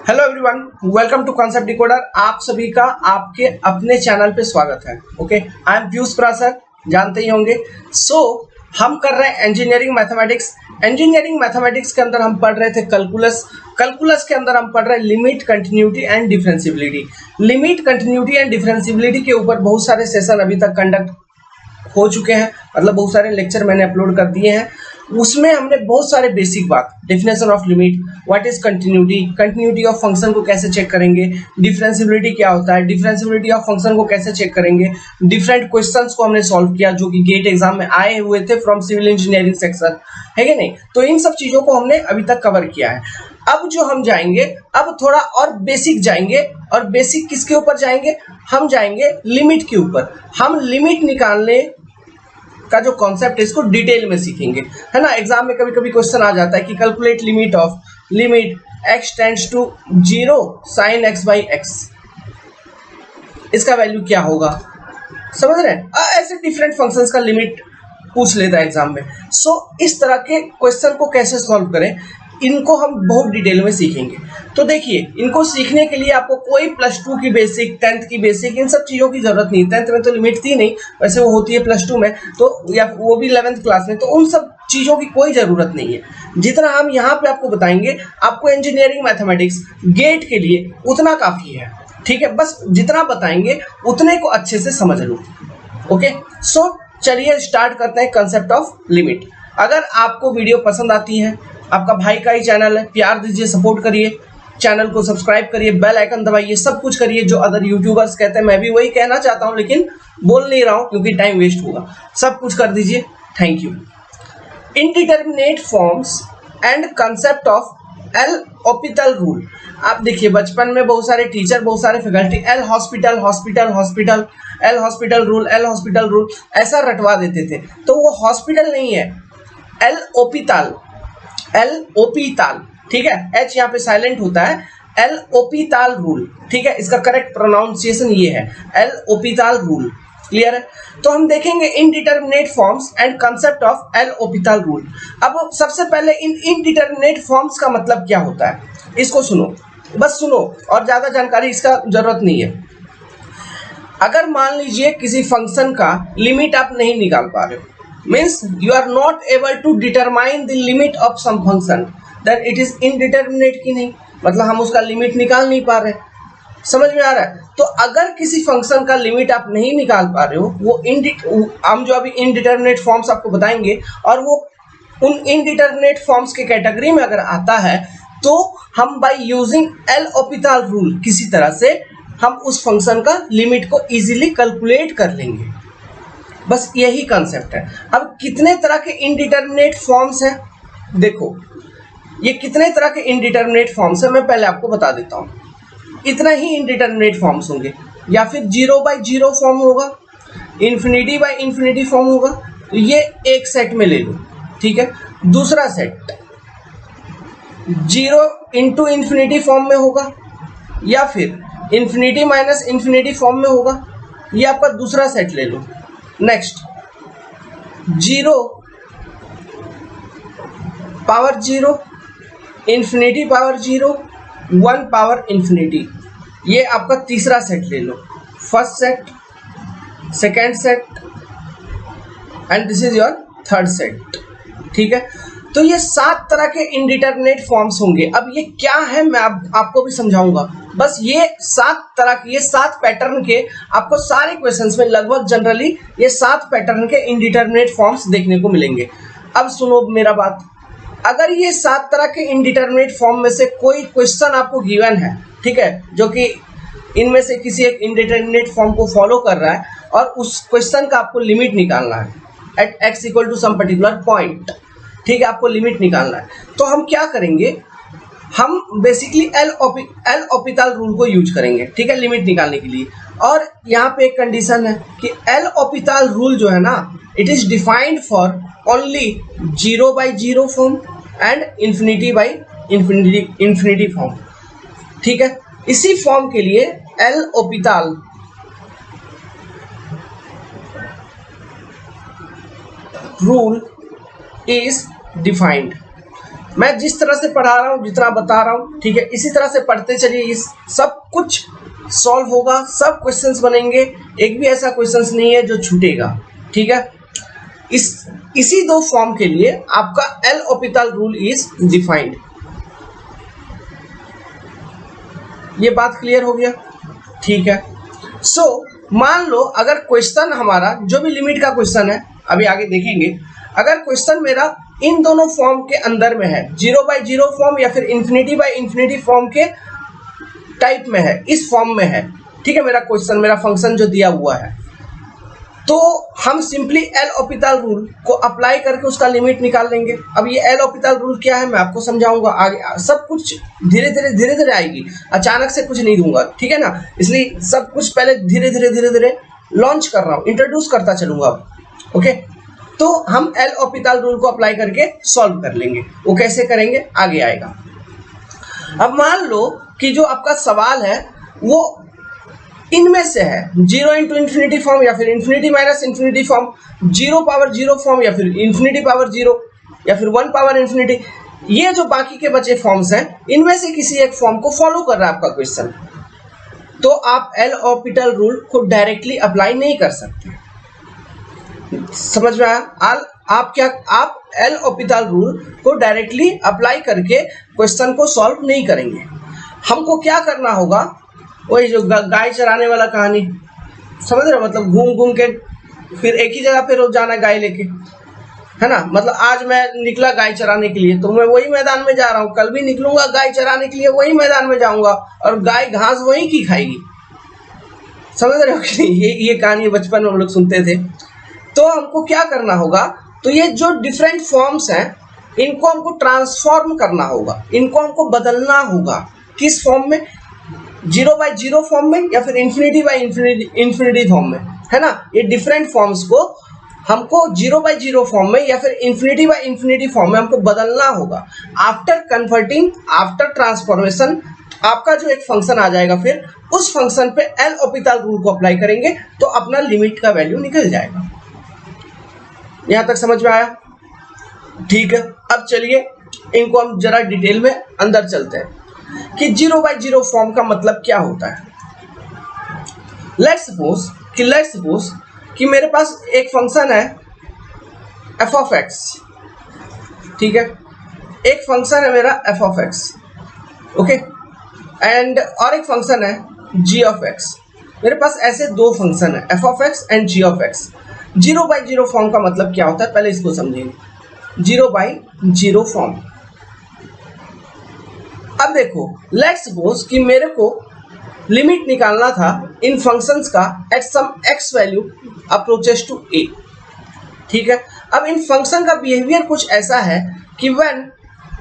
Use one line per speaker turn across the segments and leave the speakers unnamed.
Hello everyone, welcome to concept decoder. आप सभी का आपके अपने चैनल पे स्वागत है। Okay, I am Piyush Prasar, जानते ही होंगे। हम कर रहे हैं इंजीनियरिंग मैथमेटिक्स। इंजीनियरिंग मैथमेटिक्स के अंदर हम पढ़ रहे थे कैलकुलस के अंदर हम पढ़ रहे हैं limit, continuity and differentiability. Limit, continuity and differentiability के ऊपर बहुत सारे सेशन अभी तक कंडक्ट हो चुके हैं, मतलब बहुत सारे लेक्चर मैंने अपलोड कर दिए हैं। उसमें हमने बहुत सारे बेसिक बात, definition of limit, what is continuity, continuity of function को कैसे चेक करेंगे, डिफरेंशियबिलिटी क्या होता है, डिफरेंशियबिलिटी ऑफ फंक्शन को कैसे चेक करेंगे, डिफरेंट क्वेश्चंस को हमने सॉल्व किया जो कि गेट एग्जाम में आए हुए थे फ्रॉम सिविल इंजीनियरिंग सेक्शन, है कि नहीं। तो इन सब चीजों को हमने अभी तक कवर किया है। अब जो हम जाएंगे, अब थोड़ा और बेसिक जाएंगे, और बेसिक किसके ऊपर जाएंगे, हम जाएंगे लिमिट के ऊपर। हम लिमिट निकालने का जो कॉन्सेप्ट है इसको डिटेल में सीखेंगे, है ना। एग्जाम में कभी कभी क्वेश्चन आ जाता है कि calculate limit of x tends to 0 sin x by x, इसका वैल्यू क्या होगा, समझ रहे हैं। ऐसे डिफरेंट फंक्शंस का लिमिट पूछ लेता है एग्जाम में। इस तरह के क्वेश्चन को कैसे सॉल्व करें, इनको हम बहुत डिटेल में सीखेंगे। तो देखिए, इनको सीखने के लिए आपको कोई +2 की बेसिक, 10th की बेसिक, इन सब चीज़ों की जरूरत नहीं। 10th में तो लिमिट थी नहीं, वैसे वो होती है +2 में, तो या वो भी 11th क्लास में, तो उन सब चीज़ों की कोई ज़रूरत नहीं है। जितना हम यहाँ पे आपको बताएंगे, आपको इंजीनियरिंग मैथमेटिक्स गेट के लिए उतना काफ़ी है, ठीक है। बस जितना बताएंगे उतने को अच्छे से समझ लो। ओके, चलिए स्टार्ट करते हैं कंसेप्ट ऑफ लिमिट। अगर आपको वीडियो पसंद आती है, आपका भाई का ही चैनल है, प्यार दीजिए, सपोर्ट करिए, चैनल को सब्सक्राइब करिए, बेल आइकन दबाइए, सब कुछ करिए जो अदर यूट्यूबर्स कहते हैं। मैं भी वही कहना चाहता हूं, लेकिन बोल नहीं रहा हूं क्योंकि टाइम वेस्ट होगा। सब कुछ कर दीजिए, thank you. Indeterminate forms and concept of L'Hopital rule. आप देखिए, बचपन में बहुत सारे टीचर, बहुत सारे faculty L hospital hospital hospital, L hospital rule, L hospital rule ऐसा रटवा देते थे। तो वो हॉस्पिटल नहीं है, एल ओपिटल, एल ओपिटल, ठीक है। एच यहाँ पे साइलेंट होता है, एल ओपिटल रूल, ठीक है। इसका करेक्ट प्रोनाउंसिएशन ये है, एल ओपिटल रूल। क्लियर है। तो हम देखेंगे indeterminate forms and concept of L'Hopital rule. अब सबसे पहले इन इनडिटरमिनेट फॉर्म्स का मतलब क्या होता है, इसको सुनो, बस सुनो, और ज्यादा जानकारी इसका जरूरत नहीं है। अगर मान लीजिए किसी फंक्शन का लिमिट आप नहीं निकाल पा रहे हो, means you are not able to determine the limit of some function, then it is indeterminate की नहीं, मतलब हम उसका लिमिट निकाल नहीं पा रहे। समझ में आ रहा है। तो अगर किसी फंक्शन का लिमिट आप नहीं निकाल पा रहे हो, वो हम जो अभी इनडिटरमिनेट फॉर्म्स आपको बताएंगे, और वो उन इनडिटरमिनेट फॉर्म्स के कैटेगरी में अगर आता है, तो हम बाय यूजिंग एल ऑपिटल रूल किसी तरह से हम उस फंक्शन का लिमिट को इजीली कैलकुलेट कर लेंगे। बस यही कंसेप्ट है। अब कितने तरह के इनडिटरमिनेट फॉर्म्स हैं, देखो ये कितने तरह के इनडिटरमिनेट फॉर्म्स हैं, मैं पहले आपको बता देता हूँ। इतना ही इनडिटरमिनेट फॉर्म्स होंगे, या फिर 0/0 फॉर्म होगा, इन्फिनिटी बाय इन्फिनिटी फॉर्म होगा। तो ये एक सेट में ले लो, ठीक है। दूसरा सेट 0 इंटू इन्फिनिटी फॉर्म में होगा, या फिर इन्फिनिटी माइनस इन्फिनिटी फॉर्म में होगा। ये आपका दूसरा सेट ले लो। Next 0 power 0, infinity power 0, 1 power infinity, ये आपका तीसरा सेट ले लो। First set, second set, and this is your third set, ठीक है। तो ये 7 तरह के इनडिटरमिनेट फॉर्म्स होंगे। अब ये क्या है मैं आपको भी समझाऊंगा। बस ये 7 तरह के, ये 7 पैटर्न के आपको सारे क्वेश्चंस में लगभग जनरली ये 7 पैटर्न के इनडिटरमिनेट फॉर्म्स देखने को मिलेंगे। अब सुनो मेरा बात, अगर ये 7 तरह के इनडिटरमिनेट फॉर्म में से कोई क्वेश्चन आपको गिवन है, ठीक है, जो कि इनमें से किसी एक इनडिटरमिनेट फॉर्म को फॉलो कर रहा है, और उस क्वेश्चन का आपको लिमिट निकालना है at x equal to some particular point, ठीक है, आपको लिमिट निकालना है। तो हम क्या करेंगे, हम बेसिकली एल ऑपिटल रूल को यूज करेंगे, ठीक है, लिमिट निकालने के लिए। और यहाँ पे एक कंडीशन है कि एल ऑपिटल रूल जो है ना, it is defined for only 0/0 form and infinity by infinity form, ठीक है। इसी फॉर्म के लिए एल ऑपिटल रूल is defined। मैं जिस तरह से पढ़ा रहा हूँ, जितना बता रहा हूँ, ठीक है, इसी तरह से पढ़ते चलिए, इस सब कुछ सॉल्व होगा, सब क्वेश्चंस बनेंगे, एक भी ऐसा क्वेश्चंस नहीं है जो छूटेगा, ठीक है। इसी दो फॉर्म के लिए आपका एल ऑपिटल रूल इज डिफाइंड। ये बात क्लियर हो गया, ठीक है। सो मान लो अगर क्वेश्चन हमारा जो भी लिमिट का क्वेश्चन है, अभी आगे देखेंगे, अगर क्वेश्चन मेरा इन दोनों फॉर्म के अंदर में है, 0/0 फॉर्म या फिर ∞/∞ फॉर्म के टाइप में है, इस फॉर्म में है, ठीक है, मेरा क्वेश्चन, मेरा फंक्शन जो दिया हुआ है, तो हम सिंपली एल ऑपिटल रूल को अप्लाई करके उसका लिमिट निकाल लेंगे। अब ये एल ऑपिटल रूल क्या है मैं आपको समझाऊंगा आगे, सब कुछ धीरे धीरे आएगी, अचानक से कुछ नहीं दूंगा, ठीक है ना, इसलिए सब कुछ पहले धीरे धीरे लॉन्च कर रहा हूँ, इंट्रोड्यूस करता चलूंगा अब, ओके। तो हम एल ऑपिटल रूल को अप्लाई करके सॉल्व कर लेंगे, वो कैसे करेंगे आगे आएगा। अब मान लो कि जो आपका सवाल है वो इनमें से है 0 × ∞ फॉर्म या फिर ∞−∞ फॉर्म, 0/0 फॉर्म या फिर ∞/0 या फिर 1/∞। ये जो बाकी के बचे फॉर्म्स हैं, इनमें से किसी एक फॉर्म को फॉलो कर रहा है आपका क्वेश्चन, तो आप एल ऑपिटल रूल को डायरेक्टली अप्लाई नहीं कर सकते। समझ में आया? आप एल ऑपिटल रूल को डायरेक्टली अप्लाई करके क्वेश्चन को सॉल्व नहीं करेंगे। हमको क्या करना होगा, वही जो गाय चराने वाला कहानी, समझ रहे हो, मतलब घूम घूम के फिर एक ही जगह पे रोज जाना गाय लेके, है ना, मतलब आज मैं निकला गाय चराने के लिए तो मैं वही मैदान में जा रहा हूँ, कल भी निकलूंगा गाय चराने के लिए वही मैदान में जाऊंगा और गाय घास वही की खाएगी। समझ रहे हो कि ये कहानी बचपन में हम लोग सुनते थे। तो हमको क्या करना होगा, तो ये जो डिफरेंट फॉर्म्स हैं इनको हमको ट्रांसफॉर्म करना होगा, इनको हमको बदलना होगा। किस फॉर्म में? 0/0 फॉर्म में या फिर ∞/∞ फॉर्म में, है ना। ये डिफरेंट फॉर्म्स को हमको 0/0 फॉर्म में या फिर ∞/∞ फॉर्म में हमको बदलना होगा। आफ्टर कन्वर्टिंग, आफ्टर ट्रांसफॉर्मेशन, आपका जो एक फंक्शन आ जाएगा, फिर उस फंक्शन पे एल ऑपिटल रूल को अप्लाई करेंगे तो अपना लिमिट का वैल्यू निकल जाएगा। यहां तक समझ में आया? ठीक है। अब चलिए इनको हम जरा डिटेल में अंदर चलते हैं कि 0/0 फॉर्म का मतलब क्या होता है। लेट्स सपोज कि मेरे पास एक फंक्शन है f(x), ठीक है, एक फंक्शन है मेरा f(x), ओके, एंड और एक फंक्शन है g(x). मेरे पास ऐसे दो फंक्शन है f(x) एंड g(x). 0/0 फॉर्म का मतलब क्या होता है पहले इसको समझेंगे। 0/0 फॉर्म, अब देखो, लेट्स सपोज कि मेरे को लिमिट निकालना था इन फंक्शंस का at some x value approaches to a, ठीक है। अब इन फंक्शन का बिहेवियर कुछ ऐसा है कि व्हेन,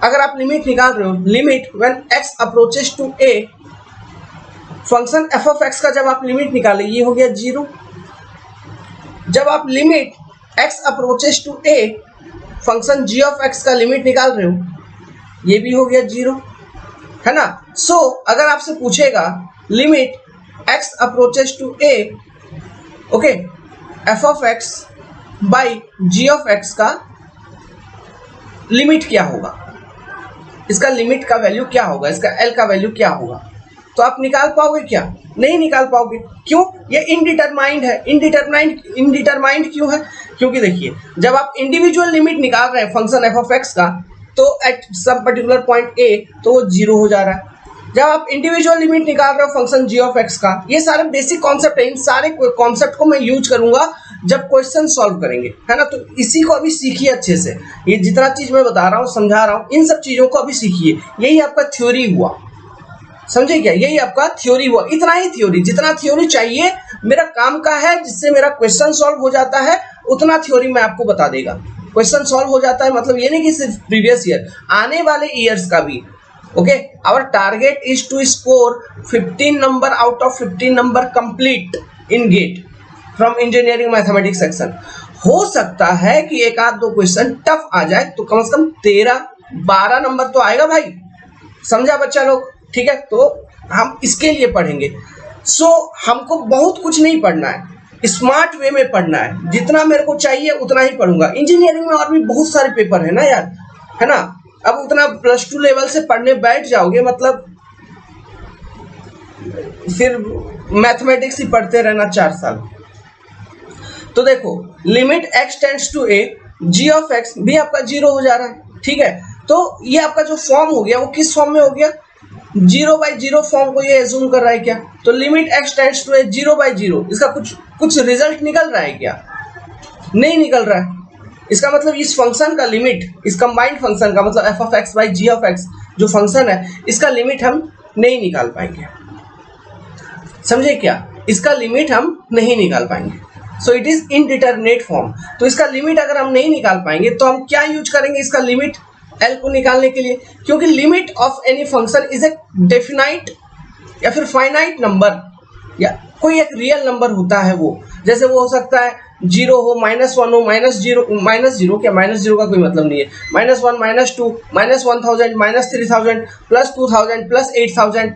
अगर आप लिमिट निकाल रहे हो, limit when x approaches to a, function f(x) का जब आप लिमिट निकाले ये हो गया 0। जब आप limit x approaches to a, function g(x) का लिमिट निकाल रहे हो, ये भी हो गया 0, है ना। सो अगर आपसे पूछेगा limit x approaches to a, okay, f(x) by g(x) का लिमिट क्या होगा, इसका लिमिट का वैल्यू क्या होगा, इसका l का वैल्यू क्या होगा, तो आप निकाल पाओगे क्या? नहीं निकाल पाओगे। क्यों? ये इनडिटरमाइंड है। इनडिटरमाइंड क्यों है? क्योंकि देखिए, जब आप इंडिविजुअल लिमिट निकाल रहे हैं फंक्शन f(x) का, तो at some particular point a तो वो 0 हो जा रहा है। जब आप इंडिविजुअल लिमिट निकाल रहे हो फंक्शन g(x) का, ये सारे बेसिक कॉन्सेप्ट है, इन सारे कॉन्सेप्ट को मैं यूज करूंगा जब क्वेश्चन सॉल्व करेंगे, है ना। तो इसी को अभी सीखिए अच्छे से, ये जितना चीज मैं बता रहा हूँ, समझा रहा हूँ, इन सब चीजों को अभी सीखिए। यही आपका थ्योरी हुआ, समझे क्या? यही आपका थ्योरी हुआ, इतना ही थ्योरी, जितना थ्योरी चाहिए मेरा काम का है, जिससे मेरा क्वेश्चन सॉल्व हो जाता है, उतना थ्योरी मैं आपको बता देगा। क्वेश्चन सॉल्व हो जाता है मतलब ये नहीं कि सिर्फ प्रीवियस ईयर, आने वाले ईयर्स का भी, okay. Our target is to score 15 number out of 15 number complete in GATE from engineering mathematics section. हो सकता है कि एक आध दो क्वेश्चन टफ आ जाए, तो कम से कम 13-12 नंबर तो आएगा भाई, समझा बच्चा लोग? ठीक है, तो हम इसके लिए पढ़ेंगे। सो हमको बहुत कुछ नहीं पढ़ना है, स्मार्ट वे में पढ़ना है, जितना मेरे को चाहिए उतना ही पढ़ूंगा। इंजीनियरिंग में और भी बहुत सारे पेपर है ना यार, है ना। अब उतना +2 लेवल से पढ़ने बैठ जाओगे मतलब फिर मैथमेटिक्स ही पढ़ते रहना 4 साल। तो देखो limit x tends to a g of x भी आपका 0 हो जा रहा है, ठीक है। तो ये आपका जो फॉर्म हो गया वो किस फॉर्म में हो गया, 0/0 फॉर्म को ये एज्यूम कर रहा है क्या। तो limit x tends to a 0/0, इसका कुछ रिजल्ट निकल रहा है क्या, नहीं निकल रहा है। इसका मतलब इस फंक्शन का लिमिट, इस कंबाइंड फंक्शन का मतलब f of x by g of x जो फंक्शन है इसका लिमिट हम नहीं निकाल पाएंगे, समझे क्या, इसका लिमिट हम नहीं निकाल पाएंगे। So it is indeterminate form. तो इसका लिमिट अगर हम नहीं निकाल पाएंगे तो हम क्या यूज करेंगे इसका लिमिट L को निकालने के लिए, क्योंकि limit of any function is a definite या फिर फाइनाइट नंबर या कोई एक रियल नंबर होता है वो, जैसे वो हो सकता है 0 हो, -1 हो, -0 क्या, -0 का कोई मतलब नहीं है, -1 -2 -1000 -3000 +2000 +8000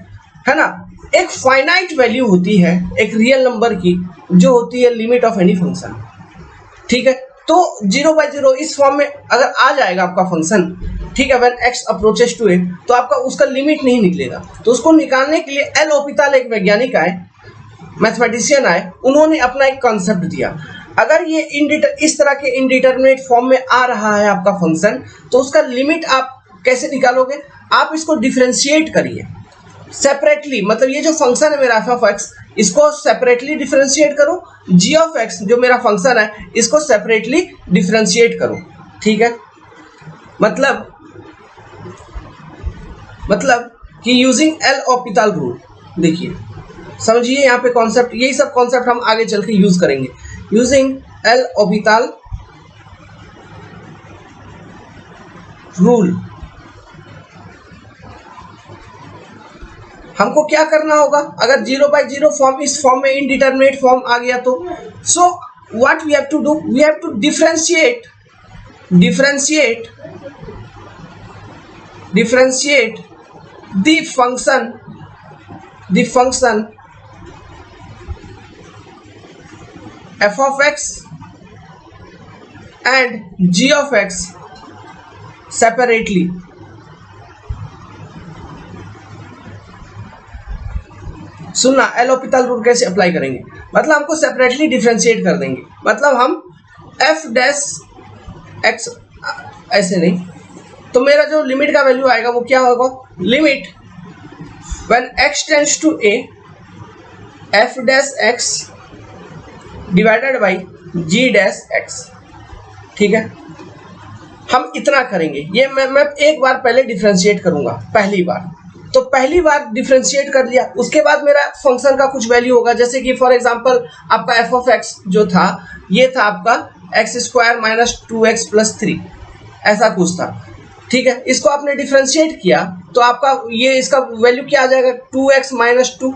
है ना। एक फाइनाइट वैल्यू होती है एक रियल नंबर की जो होती है लिमिट ऑफ एनी फंक्शन, ठीक है। तो 0/0 इस फॉर्म में अगर आ जाएगा आपका फंक्शन, ठीक है, when x approaches to a, तो आपका उसका लिमिट नहीं निकलेगा। तो उसको निकालने के लिए एल ओपिताल एक वैज्ञानिक आए, मैथमेटिशियन आए, उन्होंने अपना एक कॉन्सेप्ट दिया। अगर ये इस तरह के इनडिटरमिनेट फॉर्म में आ रहा है आपका फंक्शन, तो उसका लिमिट आप कैसे निकालोगे, आप इसको डिफरेंशिएट करिए सेपरेटली, मतलब ये जो फंक्शन है मेरा f ऑफ x इसको सेपरेटली डिफरेंशिएट करो, g ऑफ x जो मेरा फंक्शन है इसको सेपरेटली डिफरेंशिएट करो, ठीक है। मतलब कि यूजिंग एल ऑपिताल रूल, देखिए समझिए यहाँ पे कॉन्सेप्ट, यही सब कॉन्सेप्ट हम आगे चल के यूज करेंगे। यूजिंग एल ऑपिताल रूल हमको क्या करना होगा, अगर 0/0 फॉर्म इस फॉर्म में इनडिटरमिनेट फॉर्म आ गया तो so what we have to do, we have to differentiate the function f of x and g of x separately। सुनना, एल ऑपिताल रूल कैसे अप्लाई करेंगे, मतलब हमको सेपरेटली डिफरेंशिएट कर देंगे, मतलब हम f डैश x ऐसे नहीं, तो मेरा जो लिमिट का वैल्यू आएगा वो क्या होगा, limit when x tends to a f dash x divided by g dash x, ठीक है। हम इतना करेंगे, ये मैं एक बार पहले डिफरेंशिएट करूंगा, पहली बार, तो पहली बार डिफरेंशिएट कर लिया, उसके बाद मेरा फंक्शन का कुछ वैल्यू होगा, जैसे कि फॉर एग्जांपल आपका f ऑफ x जो था ये था आपका x² - 2x + 3 ऐसा कुछ था, ठीक है। इसको आपने डिफरेंशिएट किया तो आपका ये इसका वैल्यू क्या आ जाएगा, 2x - 2,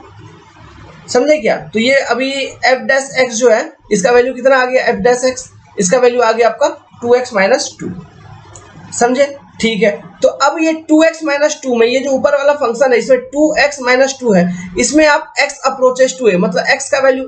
समझे क्या। तो ये अभी f डैश x जो है इसका वैल्यू कितना आ गया, f डैश x इसका वैल्यू आ गया आपका 2x - 2, समझे, ठीक है। तो अब ये 2x - 2 में ये जो ऊपर वाला फंक्शन है इसमें 2x - 2 है, इसमें आप x अप्रोचेस टू a मतलब x का वैल्यू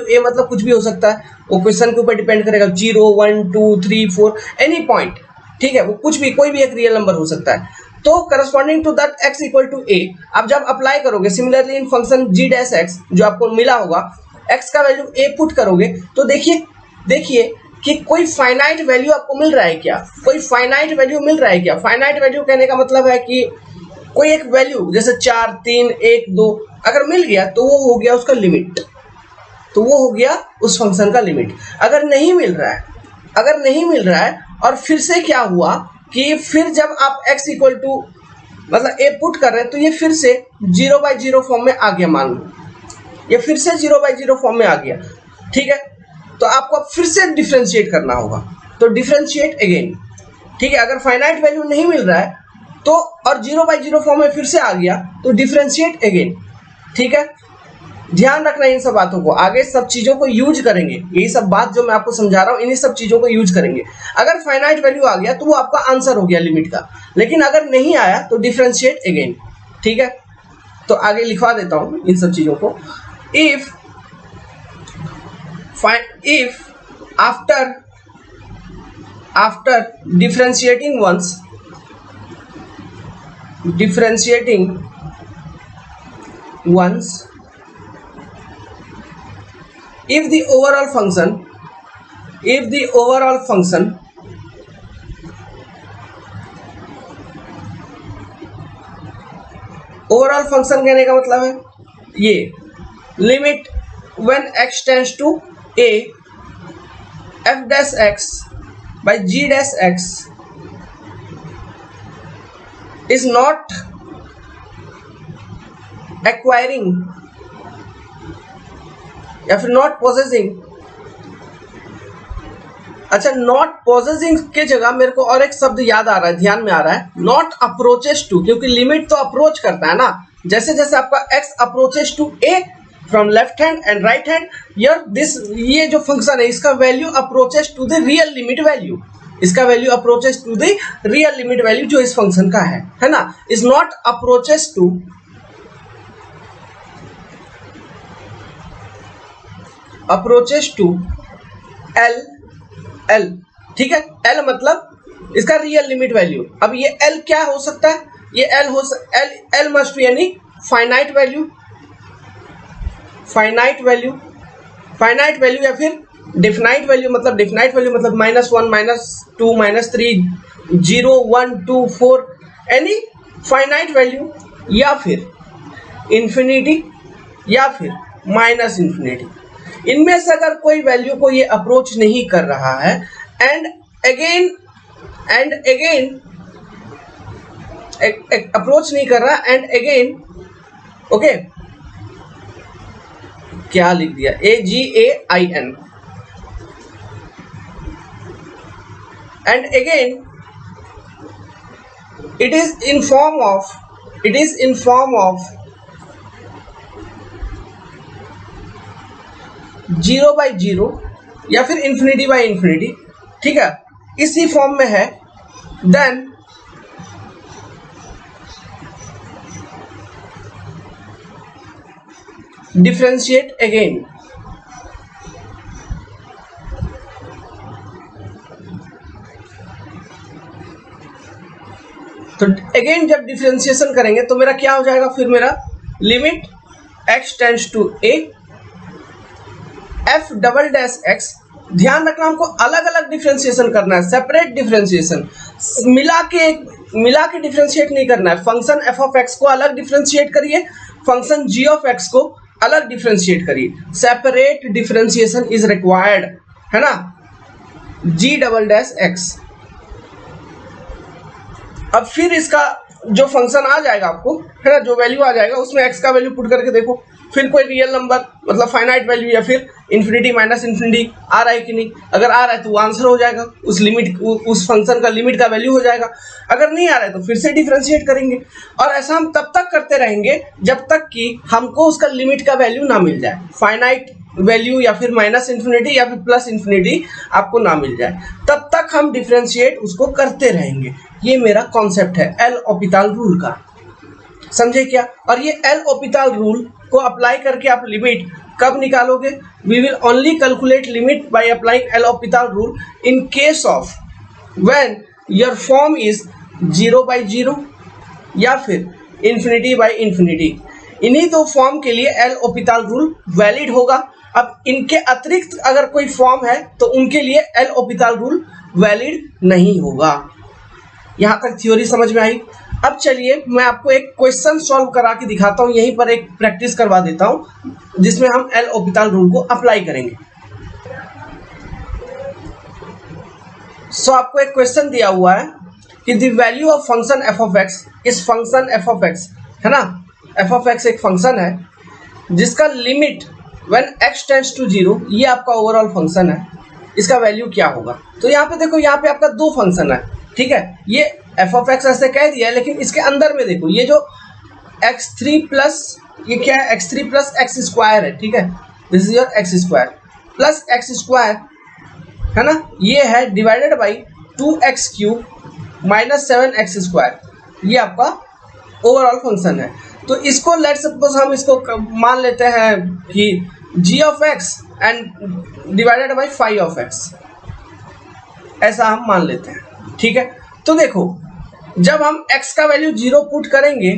a मतलब कुछ भी हो सकता है, वो क्वेश्चन के ऊपर डिपेंड करेगा, 0 1 2 3 4 एनी पॉइंट, ठीक है, वो कुछ भी कोई भी एक रियल नंबर हो सकता है। तो corresponding to that x equal to a आप जब अप्लाई करोगे similarly in function g dash x जो आपको मिला होगा, x का वैल्यू a पुट करोगे तो देखिए कि कोई फाइनाइट वैल्यू आपको मिल रहा है क्या, कोई फाइनाइट वैल्यू मिल रहा है क्या। फाइनाइट वैल्यू कहने का मतलब है कि कोई एक वैल्यू जैसे 4 3 1 2 अगर मिल गया तो वो हो गया उसका लिमिट, तो वो हो गया उस फंक्शन का लिमिट। अगर नहीं मिल रहा है और फिर से क्या हुआ कि फिर जब आप x इक्वल टू मतलब a पुट कर रहे हैं तो ये फिर से 0/0 फॉर्म में आ गया, मान लो ये फिर से 0/0 फॉर्म में आ गया, ठीक है। तो आपको फिर से डिफरेंशिएट करना होगा, तो डिफरेंशिएट अगेन, ठीक है। अगर फाइनाइट वैल्यू नहीं मिल रहा है तो और 0/0 फॉर्म में फिर से आ गया तो डिफरेंशिएट अगेन, ठीक है। ध्यान रखना इन सब बातों को, आगे सब चीजों को यूज करेंगे, यही सब बात जो मैं आपको समझा रहा हूँ इन्हीं सब चीजों को यूज करेंगे। अगर फाइनाइट वैल्यू आ गया तो वो आपका आंसर हो गया लिमिट का, लेकिन अगर नहीं आया तो डिफरेंशिएट अगेन, ठीक है। तो आगे लिखवा देता हूँ इन सब चीजों को। If after differentiating once differentiating once if the overall function कहने का मतलब है ये limit when x tends to a f dash x by g dash x is not acquiring या फिर नॉट पोजेसिंग। अच्छा, नॉट पोजेसिंग के जगह मेरे को और एक शब्द याद आ रहा है, ध्यान में आ रहा है, नॉट अप्रोचेस टू, क्योंकि लिमिट तो अप्रोच करता है ना। जैसे जैसे आपका x approaches to a from left hand and right hand, ये जो फंक्शन है इसका value approaches to the real limit value, इसका value approaches to the real limit value जो इस फंक्शन का है ना, is not approaches to L, ठीक है। L मतलब इसका रियल लिमिट वैल्यू। अब ये L क्या हो सकता है, ये L मस्ट बी यानी फाइनाइट वैल्यू या फिर डेफिनाइट वैल्यू, मतलब डेफिनाइट वैल्यू मतलब -1 -2 -3 0 1 2 4 एनी फाइनाइट वैल्यू, या फिर इंफिनिटी या फिर माइनस इंफिनिटी। इनमें से अगर कोई वैल्यू को ये अप्रोच नहीं कर रहा है एंड अगेन अप्रोच नहीं कर रहा एंड अगेन, ओके, क्या लिख दिया, AGAIN, and again it is in form of 0/0 या फिर ∞/∞, ठीक है, इसी फॉर्म में है, देन डिफरेंशिएट अगेन। तो अगेन जब डिफरेंशिएशन करेंगे तो मेरा क्या हो जाएगा, फिर मेरा limit x tends to a f double dash x। ध्यान रखना, हमको अलग अलग डिफरेंशिएशन करना है, सेपरेट डिफरेंशिएशन, मिला के डिफरेंशिएट नहीं करना है। फंक्शन f ऑफ x को अलग डिफरेंशिएट करिए, फंक्शन g ऑफ x को अलग डिफरेंशिएट करिए, सेपरेट डिफरेंशिएशन इज रिक्वायर्ड, है ना, g डबल डैश x। अब फिर इसका जो फंक्शन आ जाएगा आपको, है ना, जो वैल्यू आ जाएगा उसमें x का वैल्यू पुट करके देखो, फिर कोई रियल नंबर मतलब फाइनाइट वैल्यू या फिर इंफिनिटी माइनस इंफिनिटी आ रहा है कि नहीं। अगर आ रहा है तो वो आंसर हो जाएगा, उस लिमिट, उस फंक्शन का लिमिट का वैल्यू हो जाएगा। अगर नहीं आ रहा है तो फिर से डिफरेंशिएट करेंगे, और ऐसा हम तब तक करते रहेंगे जब तक कि हमको उसका लिमिट का वैल्यू ना मिल जाए, फाइनाइट वैल्यू या फिर माइनस इंफिनिटी या फिर प्लस इंफिनिटी आपको ना मिल जाए, तब तक हम डिफरेंशिएट उसको करते रहेंगे। ये मेरा कॉन्सेप्ट है एल ऑपिताल रूल का, समझे क्या। और ये एल ऑपिताल रूल को अप्लाई करके आप लिमिट कब निकालोगे, we will only calculate limit by applying L ऑपिताल rule in case of when your form is 0/0 या फिर ∞/∞। इन्हीं दो फॉर्म के लिए एल ऑपिताल रूल वैलिड होगा। अब इनके अतिरिक्त अगर कोई फॉर्म है तो उनके लिए एल ऑपिताल रूल वैलिड नहीं होगा। यहाँ तक थ्योरी समझ में आई। अब चलिए मैं आपको एक क्वेश्चन सॉल्व करा के दिखाता हूँ, यहीं पर एक प्रैक्टिस करवा देता हूँ जिसमें हम एल ऑपिताल रूल को अप्लाई करेंगे। सो आपको एक क्वेश्चन दिया हुआ है कि the value of function f of x, इस फंक्शन एफ ऑफ एक्स है ना, एफ ऑफ एक्स एक फंक्शन है जिसका limit when x tends to 0, ये आपका ओवरऑल फंक्शन है, इसका वैल्यू क्या होगा। तो यहाँ पे देखो, यहाँ पे आपका दो फंक्शन है, ठीक है, ये एफ ऑफ एक्स ऐसे कह दिया है, लेकिन इसके अंदर में देखो ये जो x3 प्लस ये क्या है, x3 प्लस एक्स स्क्वायर है, ठीक है, this is your x square plus x square, है ना, ये है divided by 2x³ minus 7x square, ये आपका ओवरऑल फंक्शन है। तो इसको लेट सपोज हम इसको मान लेते हैं कि g of x and divided by phi of x, ऐसा हम मान लेते हैं, ठीक है। तो देखो जब हम x का वैल्यू 0 पुट करेंगे,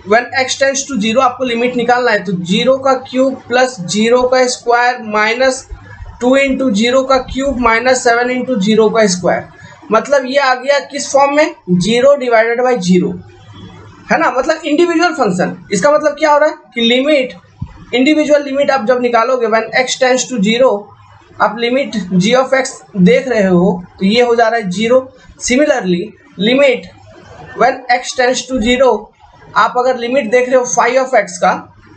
व्हेन x टेंड्स टू 0 आपको लिमिट निकालना है, तो 0 का क्यूब प्लस 0 का स्क्वायर माइनस 2 इंटू 0 का क्यूब माइनस 7 इंटू 0 का स्क्वायर, मतलब ये आ गया किस फॉर्म में, 0 डिवाइडेड बाई 0, है ना, मतलब इंडिविजुअल फंक्शन। इसका मतलब क्या हो रहा है कि लिमिट, इंडिविजुअल लिमिट आप जब निकालोगे व्हेन x टेंड्स टू 0, आप लिमिट g ऑफ x देख रहे हो तो ये हो जा रहा है 0। Similarly limit when x tends to 0, आप अगर लिमिट देख रहे हो फाई ऑफ x का,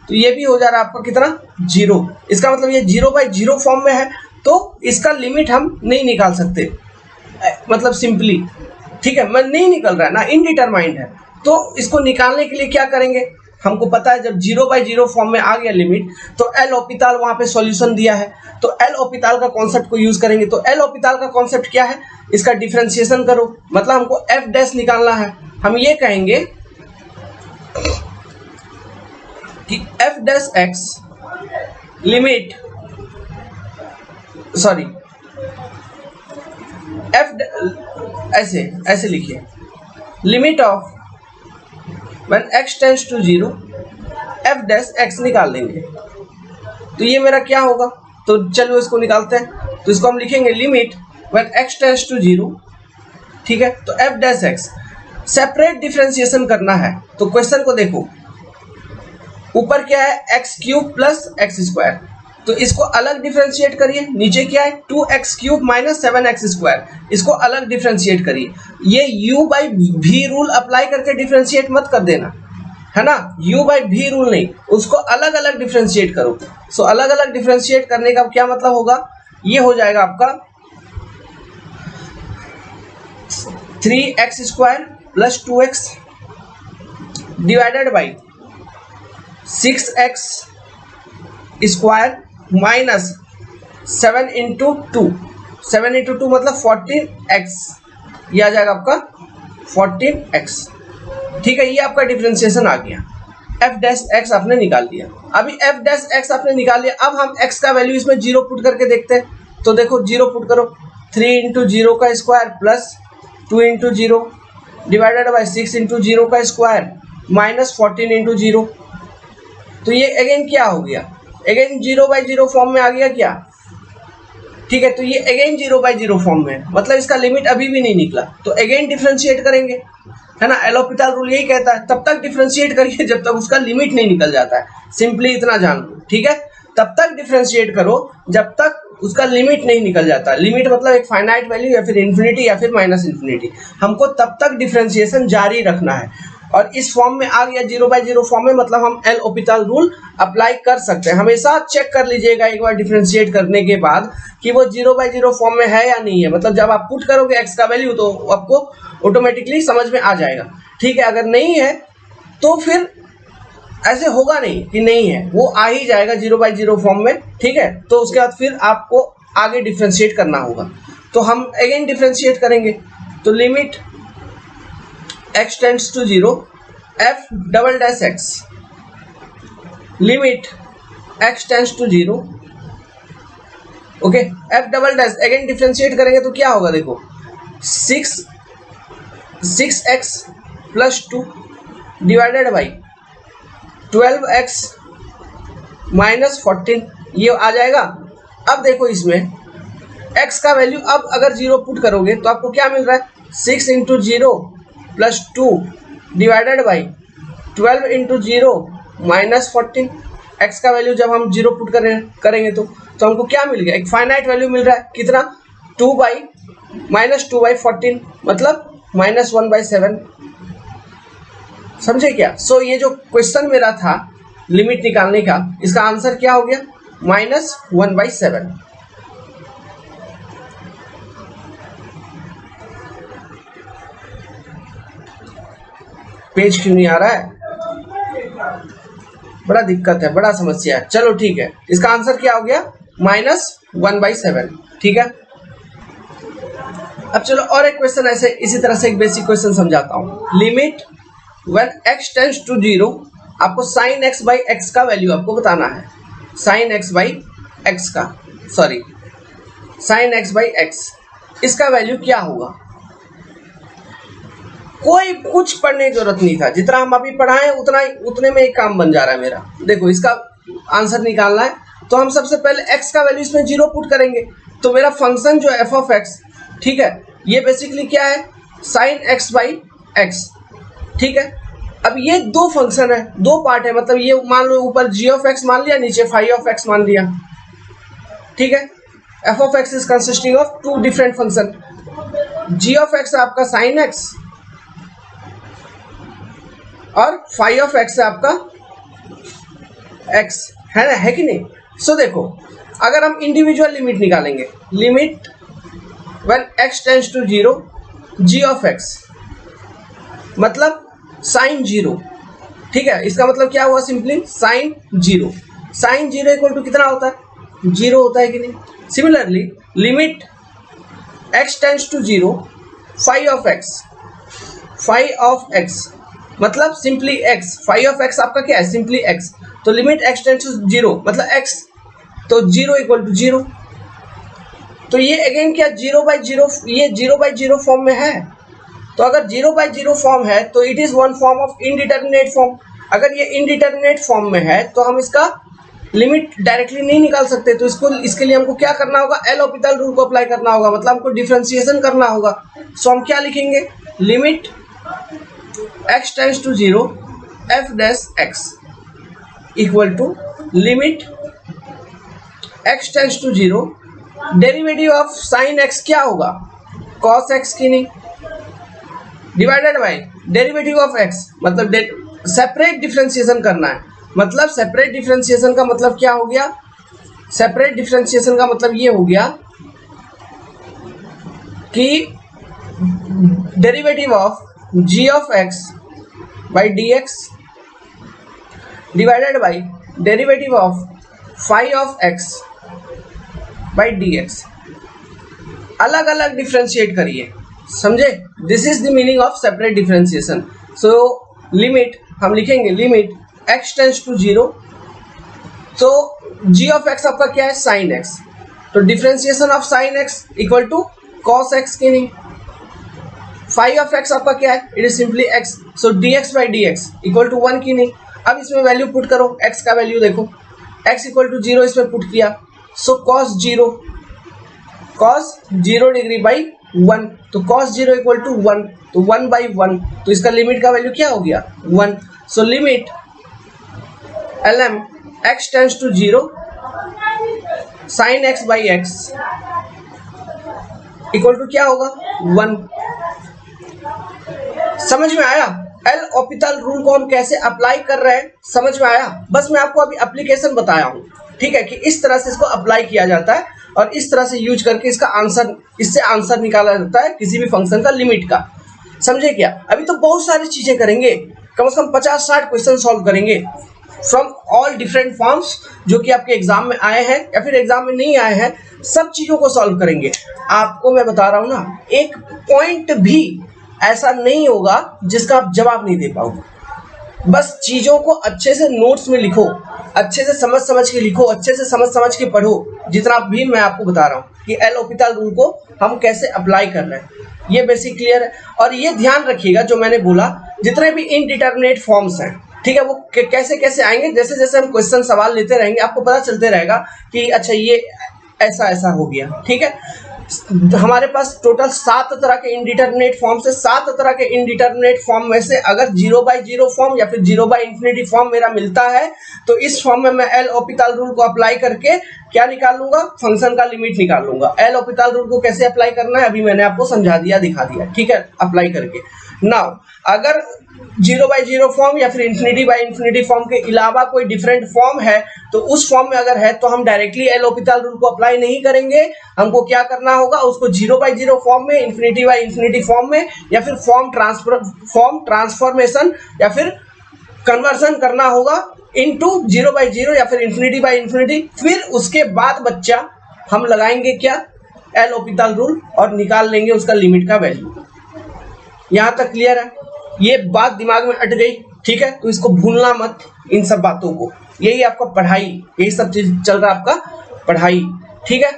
तो ये भी हो जा रहा है आपका कितना, 0। इसका मतलब ये 0/0 फॉर्म में है, तो इसका लिमिट हम नहीं निकाल सकते, मतलब सिंपली, ठीक है, मैं नहीं निकल रहा है ना, इनडिटरमाइंड है। तो इसको निकालने के लिए क्या करेंगे, हमको पता है जब 0/0 फॉर्म में आ गया लिमिट, तो एल ऑपिताल वहां पे सॉल्यूशन दिया है, तो एल ऑपिताल का कॉन्सेप्ट को यूज करेंगे। तो एल ऑपिताल का कॉन्सेप्ट क्या है, इसका डिफरेंशिएशन करो, मतलब हमको एफ डैश निकालना है। हम ये कहेंगे कि f dash x limit, sorry f ऐसे लिखिए, limit of when x tends to 0 f dash x निकाल लेंगे। तो ये मेरा क्या होगा, तो चलो इसको निकालते हैं। तो इसको हम लिखेंगे limit when x tends to 0, ठीक है, तो f dash x, separate differentiation करना है। तो क्वेश्चन को देखो, ऊपर क्या है, x cube plus x square, तो इसको अलग डिफरेंशिएट करिए। नीचे क्या है, 2x cube minus 7x square, इसको अलग डिफरेंशिएट करिए। ये u by v rule apply करके डिफरेंशिएट मत कर देना, है ना, u बाई v रूल नहीं, उसको अलग अलग डिफरेंशिएट करो। सो अलग अलग डिफरेंशिएट करने का क्या मतलब होगा, ये हो जाएगा आपका 3x square plus 2x divided by 6x square minus 7 into 2, 7 into 2 मतलब 14x, ये आ जाएगा आपका 14x, ठीक है। ये आपका डिफरेंशिएशन आ गया, f डैश x आपने निकाल दिया। अभी f डैश x आपने निकाल लिया, अब हम x का वैल्यू इसमें 0 पुट करके देखते हैं। तो देखो 0 पुट करो, 3 इंटू 0 का square plus 2 into 0 divided by 6 into 0 का स्क्वायर माइनस 14 इंटू 0। तो ये अगेन क्या हो गया, अगेन 0/0 फॉर्म में आ गया क्या, ठीक है। तो ये अगेन 0/0 फॉर्म में है, मतलब इसका लिमिट अभी भी नहीं निकला, तो अगेन डिफरेंशिएट करेंगे, है ना। एल ऑपिताल रूल यही कहता है, तब तक डिफरेंशिएट करिए जब तक उसका लिमिट नहीं निकल जाता है, सिंपली इतना जान लो, ठीक है। तब तक डिफरेंशिएट करो जब तक उसका लिमिट नहीं निकल जाता। लिमिट मतलब एक फाइनाइट वैल्यू या फिर इन्फिनिटी या फिर माइनस इन्फिनिटी, हमको तब तक डिफरेंशिएशन जारी रखना है। और इस फॉर्म में आ गया 0/0 फॉर्म में, मतलब हम एल ऑपिताल रूल अप्लाई कर सकते हैं। हमेशा चेक कर लीजिएगा एक बार डिफरेंशिएट करने के बाद कि वो 0/0 फॉर्म में है या नहीं है, मतलब जब आप पुट करोगे x का वैल्यू तो आपको ऑटोमेटिकली समझ में आ जाएगा, ठीक है। अगर नहीं है तो फिर ऐसे होगा नहीं कि नहीं है, वो आ ही जाएगा 0/0 फॉर्म में, ठीक है। तो उसके बाद फिर आपको आगे डिफरेंशिएट करना होगा। तो हम अगेन डिफरेंशिएट करेंगे, तो limit x tends to 0 f double dash x, limit x tends to 0, okay, f double dash, again differentiate करेंगे तो क्या होगा, देखो 6x plus 2 divided by 12x minus 14, ये आ जाएगा। अब देखो इसमें x का वैल्यू अब अगर 0 पुट करोगे तो आपको क्या मिल रहा है, 6 into 0 plus 2 divided by 12 into 0 minus 14। x का वैल्यू जब हम 0 पुट करेंगे तो हमको क्या मिल गया, एक फाइनाइट वैल्यू मिल रहा है, कितना, 2/14 मतलब -1/7, समझे क्या। सो ये जो क्वेश्चन मेरा था लिमिट निकालने का, इसका आंसर क्या हो गया, -1/7। पेज क्यों नहीं आ रहा है, बड़ा दिक्कत है, बड़ा समस्या है। चलो ठीक है, इसका आंसर क्या हो गया, -1/7, ठीक है। अब चलो और एक क्वेश्चन ऐसे इसी तरह से एक बेसिक क्वेश्चन समझाता हूं। Limit when x tends to 0, आपको sin x बाई एक्स का वैल्यू आपको बताना है, sin x बाई एक्स का, sorry sin x by x, इसका वैल्यू क्या होगा। कोई कुछ पढ़ने की जरूरत नहीं था, जितना हम अभी पढ़ाए उतने में ही काम बन जा रहा है मेरा। देखो इसका आंसर निकालना है तो हम सबसे पहले x का वैल्यू इसमें 0 पुट करेंगे, तो मेरा फंक्शन जो f ऑफ x, ठीक है, ये बेसिकली क्या है, साइन x बाई x, ठीक है। अब ये दो फंक्शन है, दो पार्ट है, मतलब ये मान लो ऊपर g ऑफ x मान लिया, नीचे फाई ऑफ x मान लिया, ठीक है। f of x is consisting of two different function, g of x है आपका साइन x और फाई ऑफ x है आपका x, है ना, है कि नहीं। सो देखो अगर हम इंडिविजुअल लिमिट निकालेंगे, limit when x tends to 0 g of x मतलब साइन 0, ठीक है। इसका मतलब क्या हुआ, simply sine 0, sine 0 equal to कितना होता है, 0 होता है कि नहीं। Similarly limit x tends to 0 phi of x, phi of x मतलब simply x, phi of x आपका क्या है, सिंपली x, तो लिमिट x टेंड्स टू 0 मतलब x, तो 0 इक्वल टू 0, तो ये अगेन क्या 0/0, ये 0/0 फॉर्म में है। तो अगर 0/0 फॉर्म है तो it is one form of indeterminate form. अगर ये इनडिटरमिनेट फॉर्म में है तो हम इसका लिमिट डायरेक्टली नहीं निकाल सकते, तो इसके लिए हमको क्या करना होगा, एल हॉपिटल रूल को अप्लाई करना होगा, मतलब हमको डिफरेंशिएशन करना होगा। सो हम क्या लिखेंगे, limit x tends to 0 f dash x equal to limit x tends to 0 derivative of sine x क्या होगा, cos x की नहीं, divided by derivative of x, मतलब सेपरेट डिफरेंशिएशन करना है। मतलब सेपरेट डिफरेंशिएशन का मतलब क्या हो गया, सेपरेट डिफरेंशिएशन का मतलब ये हो गया कि derivative of g of x by dx divided by derivative of phi of x by dx, अलग अलग डिफरेंशिएट करिए, समझे। This is the meaning of separate differentiation. So limit हम लिखेंगे, लिमिट x टेंड्स टू 0, तो g ऑफ x आपका क्या है, साइन x, तो differentiation of sine x equal to cos x की नहीं, फाई ऑफ x आपका क्या है, it is simply x, so dx by dx equal to 1 की नहीं। अब इसमें वैल्यू पुट करो, x का वैल्यू देखो, x इक्वल टू 0 इसमें पुट किया, सो cos 0 डिग्री बाई 1, तो cos 0 इक्वल टू 1, तो 1/1, तो इसका लिमिट का वैल्यू क्या हो गया, 1। So limit lm x tends to 0 sine x by x equal to क्या होगा, 1। समझ में आया, एल हॉपिटल रूल को हम कैसे अप्लाई कर रहे हैं, समझ में आया। बस मैं आपको अभी एप्लीकेशन बताया हूँ, ठीक है, कि इस तरह से इसको अप्लाई किया जाता है और इस तरह से यूज करके इससे आंसर निकाला जाता है किसी भी फंक्शन का लिमिट का, समझे क्या। अभी तो बहुत सारी चीजें करेंगे, कम से कम 50-60 क्वेश्चन सॉल्व करेंगे फ्रॉम ऑल डिफरेंट फॉर्म्स, जो कि आपके एग्जाम में आए हैं या फिर एग्जाम में नहीं आए हैं, सब चीजों को सॉल्व करेंगे। आपको मैं बता रहा हूँ ना, एक पॉइंट भी ऐसा नहीं होगा जिसका आप जवाब नहीं दे पाओगे। बस चीजों को अच्छे से नोट्स में लिखो, अच्छे से समझ के लिखो, अच्छे से समझ के पढ़ो, जितना भी मैं आपको बता रहा हूँ कि एल हॉपिटल रूल को हम कैसे अप्लाई कर रहे हैं, ये बेसिक क्लियर है। और ये ध्यान रखिएगा जो मैंने बोला, जितने भी इनडिटरमिनेट फॉर्म्स हैं, ठीक है, वो कैसे कैसे आएंगे, जैसे जैसे हम क्वेश्चन सवाल लेते रहेंगे आपको पता चलते रहेगा कि अच्छा ये ऐसा हो गया, ठीक है। हमारे पास टोटल 7 तरह के इनडिटरमिनेट फॉर्म से, 7 तरह के इनडिटरमिनेट फॉर्म में से अगर 0/0 फॉर्म या फिर 0/इंफिनिटी फॉर्म मेरा मिलता है तो इस फॉर्म में मैं एल हॉपिटल रूल को अप्लाई करके क्या निकाल लूंगा, फंक्शन का लिमिट निकाल लूंगा। एल हॉपिटल रूल को कैसे अप्लाई करना है अभी मैंने आपको समझा दिया, दिखा दिया, ठीक है, अप्लाई करके। नाउ अगर 0/0 फॉर्म या फिर इंफिनिटी फॉर्म के अलावा कोई डिफरेंट फॉर्म है तो उस फॉर्म में अगर है तो हम डायरेक्टली एल हॉपिटल रूल को अप्लाई नहीं करेंगे। हमको क्या करना होगा, उसको 0/0 फॉर्म में, इंफिनिटी फॉर्म में, या फिर फॉर्म ट्रांसफॉर्मेशन या फिर कन्वर्सन करना होगा इनटू 0/0 या फिर इंफिनिटी। फिर उसके बाद बच्चा हम लगाएंगे क्या, एल हॉपिटल रूल, और निकाल लेंगे उसका लिमिट का वैल्यू। यहां तक क्लियर है, ये बात दिमाग में अट गई, ठीक है, तो इसको भूलना मत इन सब बातों को। यही आपका पढ़ाई, यही सब चीज चल रहा है आपका पढ़ाई, ठीक है।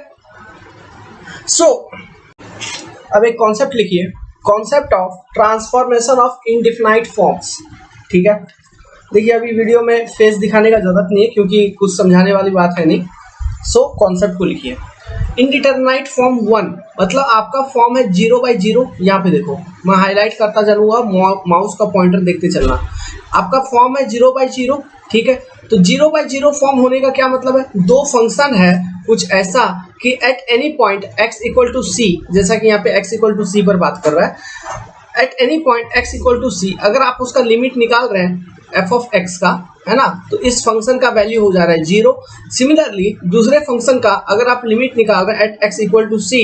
सो अब एक कॉन्सेप्ट लिखिए, concept of transformation of इनडिफिनाइट forms. ठीक है, देखिए अभी वीडियो में फेस दिखाने का जरूरत नहीं है क्योंकि कुछ समझाने वाली बात है नहीं। सो कॉन्सेप्ट को लिखिए। इनडिटरमिनाइट फॉर्म 1 मतलब आपका फॉर्म है 0/0। यहाँ पे देखो मैं हाईलाइट करता चलूंगा, माउस का पॉइंटर देखते चलना। आपका फॉर्म है 0/0। ठीक है, तो 0/0 फॉर्म होने का क्या मतलब है, दो फंक्शन है कुछ ऐसा कि at any point x equal to C, जैसा कि यहाँ पे x इक्वल टू सी पर बात कर रहा है, at any point x equal to C अगर आप उसका लिमिट निकाल रहे हैं f ऑफ x का, है ना, तो इस फंक्शन का वैल्यू हो जा रहा है 0। सिमिलरली दूसरे फंक्शन का अगर आप लिमिट निकाल रहे हैं at x equal to c,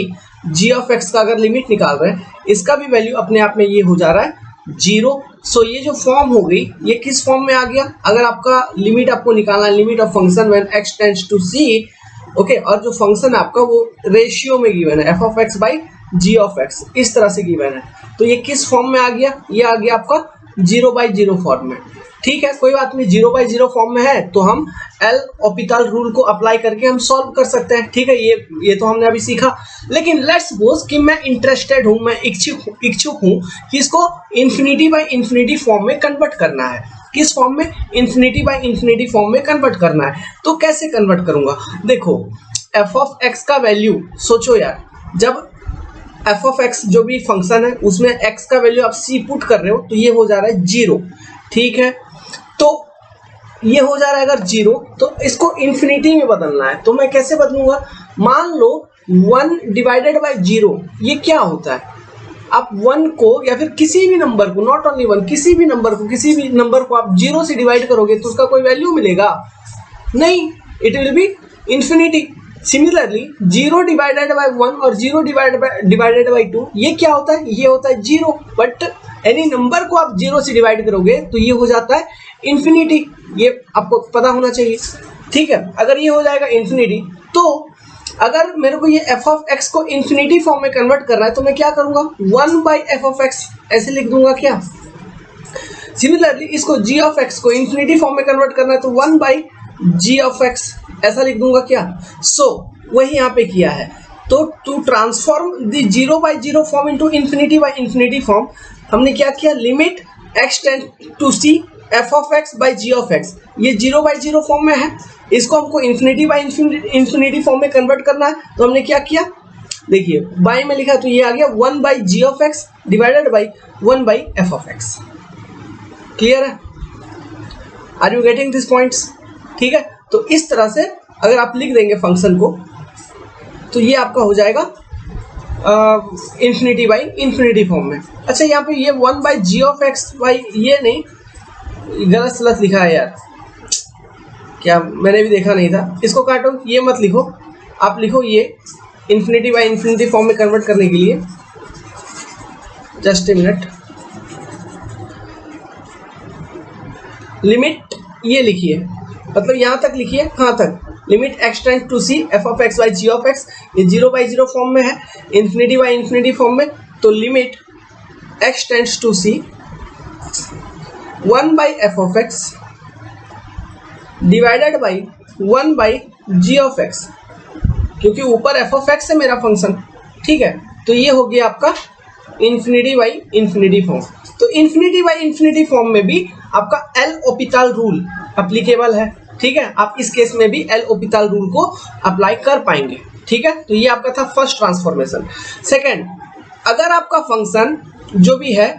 g of x का अगर लिमिट निकाल रहे हैं, इसका भी वैल्यू अपने आप में ये हो जा रहा है 0। सो ये जो फॉर्म हो गई ये किस फॉर्म में आ गया, अगर आपका लिमिट आपको निकालना है, limit of function when x tends to c, okay, और जो फंक्शन है आपका वो रेशियो में गिवन है f of x by g of x, इस तरह से गिवन है। तो ये किस फॉर्म में आ गया, ये आ गया आपका 0/0 फॉर्म में। ठीक है, कोई बात नहीं, 0/0 फॉर्म में है तो हम एल ऑपिटल रूल को अप्लाई करके हम सॉल्व कर सकते हैं। ठीक है, ये तो हमने अभी सीखा। लेकिन लेट्स सपोज कि मैं इंटरेस्टेड हूं, मैं इच्छुक हूं कि इसको इन्फिनिटी बाय इन्फिनिटी फॉर्म में कन्वर्ट करना है। किस फॉर्म में, इन्फिनिटी बाय इन्फिनिटी फॉर्म में कन्वर्ट करना है। तो कैसे कन्वर्ट करूंगा, देखो f ऑफ x का वैल्यू, सोचो यार, जब f ऑफ x जो भी फंक्शन है उसमें x का वैल्यू आप c पुट कर रहे हो तो ये हो जा रहा है 0। ठीक है, तो ये हो जा रहा है अगर 0 तो इसको इन्फिनिटी में बदलना है। तो मैं कैसे बदलूंगा, मान लो 1/0 ये क्या होता है, आप 1 को या फिर किसी भी नंबर को, नॉट ओनली 1, किसी भी नंबर को आप 0 से डिवाइड करोगे तो उसका कोई वैल्यू मिलेगा नहीं, it will be infinity. Similarly 0 divided by 1 और 0 डिवाइडेड बाय 2 ये क्या होता है, ये होता है 0। बट एनी नंबर को आप 0 से डिवाइड करोगे तो ये हो जाता है इन्फिनिटी, ये आपको पता होना चाहिए। ठीक है, अगर ये हो जाएगा इन्फिनिटी, तो अगर मेरे को ये f ऑफ x को इन्फिनिटी फॉर्म में कन्वर्ट करना है तो मैं क्या करूंगा, 1/f ऑफ x ऐसे लिख दूंगा क्या। सिमिलरली इसको g ऑफ x को इन्फिनिटी फॉर्म में कन्वर्ट करना है तो 1/g ऑफ x ऐसा लिख दूंगा क्या। सो वही यहाँ पे किया है। तो to transform the 0/0 form into infinity by infinity form हमने क्या किया, limit x tend to c f of x by g of x, ये 0/0 फॉर्म में है, इसको हमको इन्फिनिटी बाय इन्फिनिटी फॉर्म में कन्वर्ट करना है। तो हमने क्या किया, देखिए बाय में लिखा तो ये आ गया 1/g of x divided by 1/f of x। Clear है, are you getting this points. ठीक है, तो इस तरह से अगर आप लिख देंगे फंक्शन को तो ये आपका हो जाएगा इन्फिनिटी बाई इन्फिनिटी फॉर्म में। अच्छा, यहाँ पे ये 1/g ऑफ x बाई, ये नहीं, गलत सलत लिखा है यार, क्या मैंने भी देखा नहीं था, इसको काटो, ये मत लिखो, आप लिखो ये इन्फिनिटी बाई इन्फिनिटी फॉर्म में कन्वर्ट करने के लिए, जस्ट ए मिनट, लिमिट ये लिखिए, मतलब यहाँ तक लिखिए, कहाँ तक, limit x tends to c f of x by g of x, ये 0/0 फॉर्म में है, इन्फिनिटी बाई इन्फिनिटी फॉर्म में, तो limit x tends to c 1/f of x divided by 1/g of x, क्योंकि ऊपर f ऑफ x है मेरा function. ठीक है, तो ये हो गया आपका इन्फिनिटी बाई इन्फिनिटी फॉर्म। तो इन्फिनिटी बाई इन्फिनिटी फॉर्म में भी आपका एल ऑपिटल रूल अप्लीकेबल है। ठीक है, आप इस केस में भी एल ऑपिटल रूल को अप्लाई कर पाएंगे। ठीक है, तो ये आपका था फर्स्ट ट्रांसफॉर्मेशन। सेकंड, अगर आपका फंक्शन जो भी है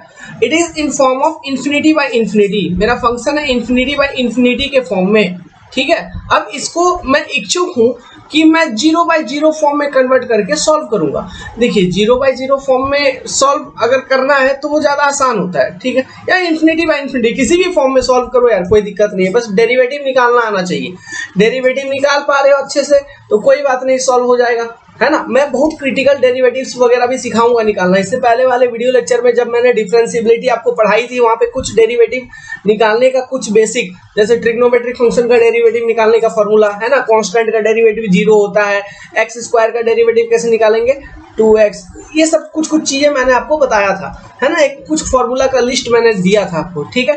it is in form of infinity by infinity, मेरा फंक्शन है इन्फिनिटी बाई इन्फिनिटी के फॉर्म में। ठीक है, अब इसको मैं इच्छुक हूं कि मैं 0/0 फॉर्म में कन्वर्ट करके सॉल्व करूंगा। देखिए 0/0 फॉर्म में सॉल्व अगर करना है तो वो ज़्यादा आसान होता है। ठीक है, या इन्फिनिटी बाय इन्फिनिटी किसी भी फॉर्म में सॉल्व करो यार, कोई दिक्कत नहीं है, बस डेरिवेटिव निकालना आना चाहिए। डेरिवेटिव निकाल पा रहे हो अच्छे से तो कोई बात नहीं, सॉल्व हो जाएगा, है ना। मैं बहुत क्रिटिकल डेरिवेटिव्स वगैरह भी सिखाऊंगा निकालना। इससे पहले वाले वीडियो लेक्चर में जब मैंने डिफरेंशिएबिलिटी आपको पढ़ाई थी, वहाँ पे कुछ डेरिवेटिव निकालने का कुछ बेसिक, जैसे ट्रिग्नोमेट्रिक फंक्शन का डेरिवेटिव निकालने का फॉर्मूला है ना, कांस्टेंट का डेरिवेटिव 0 होता है, एक्स स्क्वायर का डेरिवेटिव कैसे निकालेंगे 2x, ये सब कुछ चीजें मैंने आपको बताया था, है ना, एक कुछ फॉर्मूला का लिस्ट मैंने दिया था आपको। ठीक है,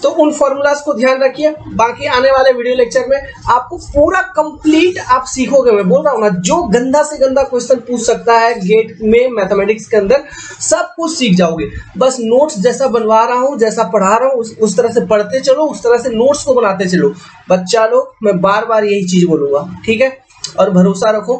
तो उन फॉर्मूलाज को ध्यान रखिए। बाकी आने वाले वीडियो लेक्चर में आपको पूरा कंप्लीट आप सीखोगे। मैं बोल रहा हूँ ना, जो गंदा से गंदा क्वेश्चन पूछ सकता है गेट में मैथमेटिक्स के अंदर, सब कुछ सीख जाओगे। बस नोट्स जैसा बनवा रहा हूँ, जैसा पढ़ा रहा हूँ, उस तरह से पढ़ते चलो, उस तरह से नोट्स को बनाते चलो बच्चा लोग। मैं बार बार यही चीज बोलूंगा, ठीक है। और भरोसा रखो,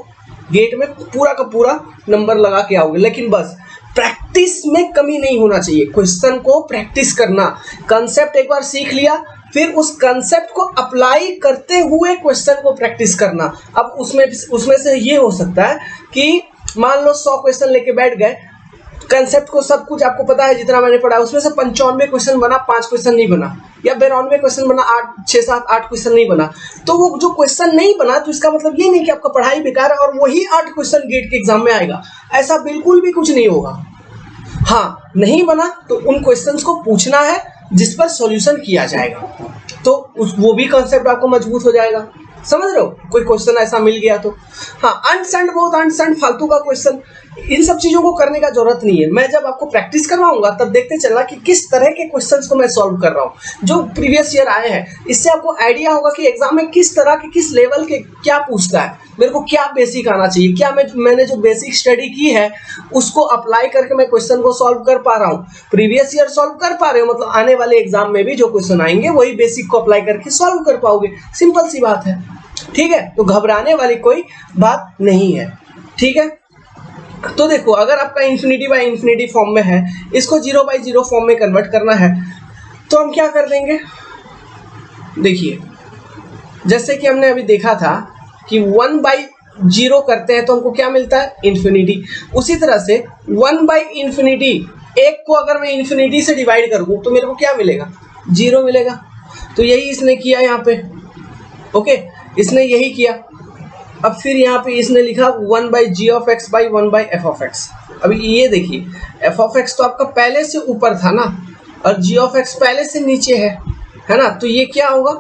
गेट में पूरा का पूरा नंबर लगा के आओगे। लेकिन बस प्रैक्टिस में कमी नहीं होना चाहिए। क्वेश्चन को प्रैक्टिस करना, कंसेप्ट एक बार सीख लिया, फिर उस कंसेप्ट को अप्लाई करते हुए क्वेश्चन को प्रैक्टिस करना। अब उसमें से ये हो सकता है कि मान लो 100 क्वेश्चन लेके बैठ गए, कंसेप्ट को सब कुछ आपको पता है जितना मैंने पढ़ा, उसमें से 95 क्वेश्चन बना, 5 क्वेश्चन नहीं बना, या 92 क्वेश्चन बना, 6, 7, 8 क्वेश्चन नहीं बना। तो वो जो क्वेश्चन नहीं बना, तो इसका मतलब ये नहीं कि आपका पढ़ाई बेकार है और वही 8 क्वेश्चन गेट के एग्जाम में आएगा। ऐसा बिल्कुल भी कुछ नहीं होगा। हाँ, नहीं बना तो उन क्वेश्चंस को पूछना है जिस पर सॉल्यूशन किया जाएगा, तो वो भी कॉन्सेप्ट आपको मजबूत हो जाएगा। समझ रहे हो? कोई क्वेश्चन ऐसा मिल गया तो हाँ, अनसेंड, बहुत अनसेंड फालतू का क्वेश्चन, इन सब चीजों को करने का जरूरत नहीं है। मैं जब आपको प्रैक्टिस करवाऊंगा तब देखते चलना कि किस तरह के क्वेश्चंस को मैं सॉल्व कर रहा हूँ जो प्रीवियस ईयर आए हैं। इससे आपको आइडिया होगा कि एग्जाम में किस तरह के, किस लेवल के क्या पूछता है, मेरे को क्या बेसिक आना चाहिए, क्या मैंने जो बेसिक स्टडी की है उसको अप्लाई करके मैं क्वेश्चन को सॉल्व कर पा रहा हूँ। प्रीवियस ईयर सॉल्व कर पा रहे हो, मतलब आने वाले एग्जाम में भी जो क्वेश्चन आएंगे वही बेसिक को अप्लाई करके सॉल्व कर पाओगे। सिंपल सी बात है, ठीक है। तो घबराने वाली कोई बात नहीं है, ठीक है। तो देखो, अगर आपका इंफिनिटी बाय इंफिनिटी फॉर्म में है, इसको 0 बाय 0 फॉर्म में कन्वर्ट करना है, तो हम क्या कर देंगे, देखिए, जैसे कि हमने अभी देखा था कि 1 बाय 0 करते हैं तो हमको क्या मिलता है, इंफिनिटी। उसी तरह से 1 बाय इंफिनिटी, एक को अगर मैं इंफिनिटी से डिवाइड कर दूं तो मेरे को क्या मिलेगा, 0 मिलेगा। तो यही इसने किया यहाँ पे, ओके, इसने यही किया। अब फिर यहाँ पे इसने लिखा 1 by g of x by 1 by f of x. अभी ये देखिए, एफ ऑफ एक्स तो आपका पहले से ऊपर था ना, और जी ऑफ एक्स पहले से नीचे है ना। तो ये क्या होगा,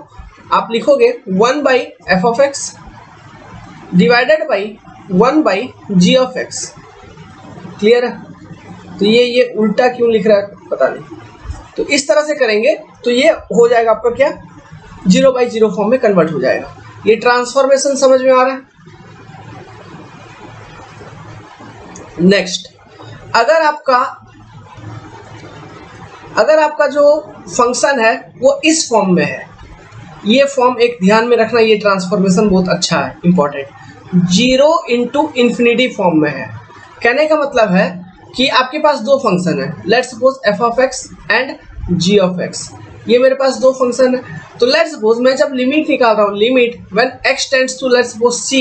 आप लिखोगे 1 by f of x divided by 1 by g of x. Clear है? तो ये उल्टा क्यों लिख रहा है पता नहीं। तो इस तरह से करेंगे तो ये हो जाएगा आपका क्या, 0 बाई 0 फॉर्म में कन्वर्ट हो जाएगा। ये ट्रांसफॉर्मेशन समझ में आ रहा है? नेक्स्ट, अगर आपका जो फंक्शन है वो इस फॉर्म में है, ये फॉर्म एक ध्यान में रखना, ये ट्रांसफॉर्मेशन बहुत अच्छा है, इंपॉर्टेंट। 0 इंटू इंफिनिटी फॉर्म में है। कहने का मतलब है कि आपके पास दो फंक्शन है, let's suppose f of x and g of x. ये मेरे पास दो फंक्शन है। तो लेट्स सपोज मैं जब लिमिट निकाल रहा हूँ, limit when x tends to let's suppose c,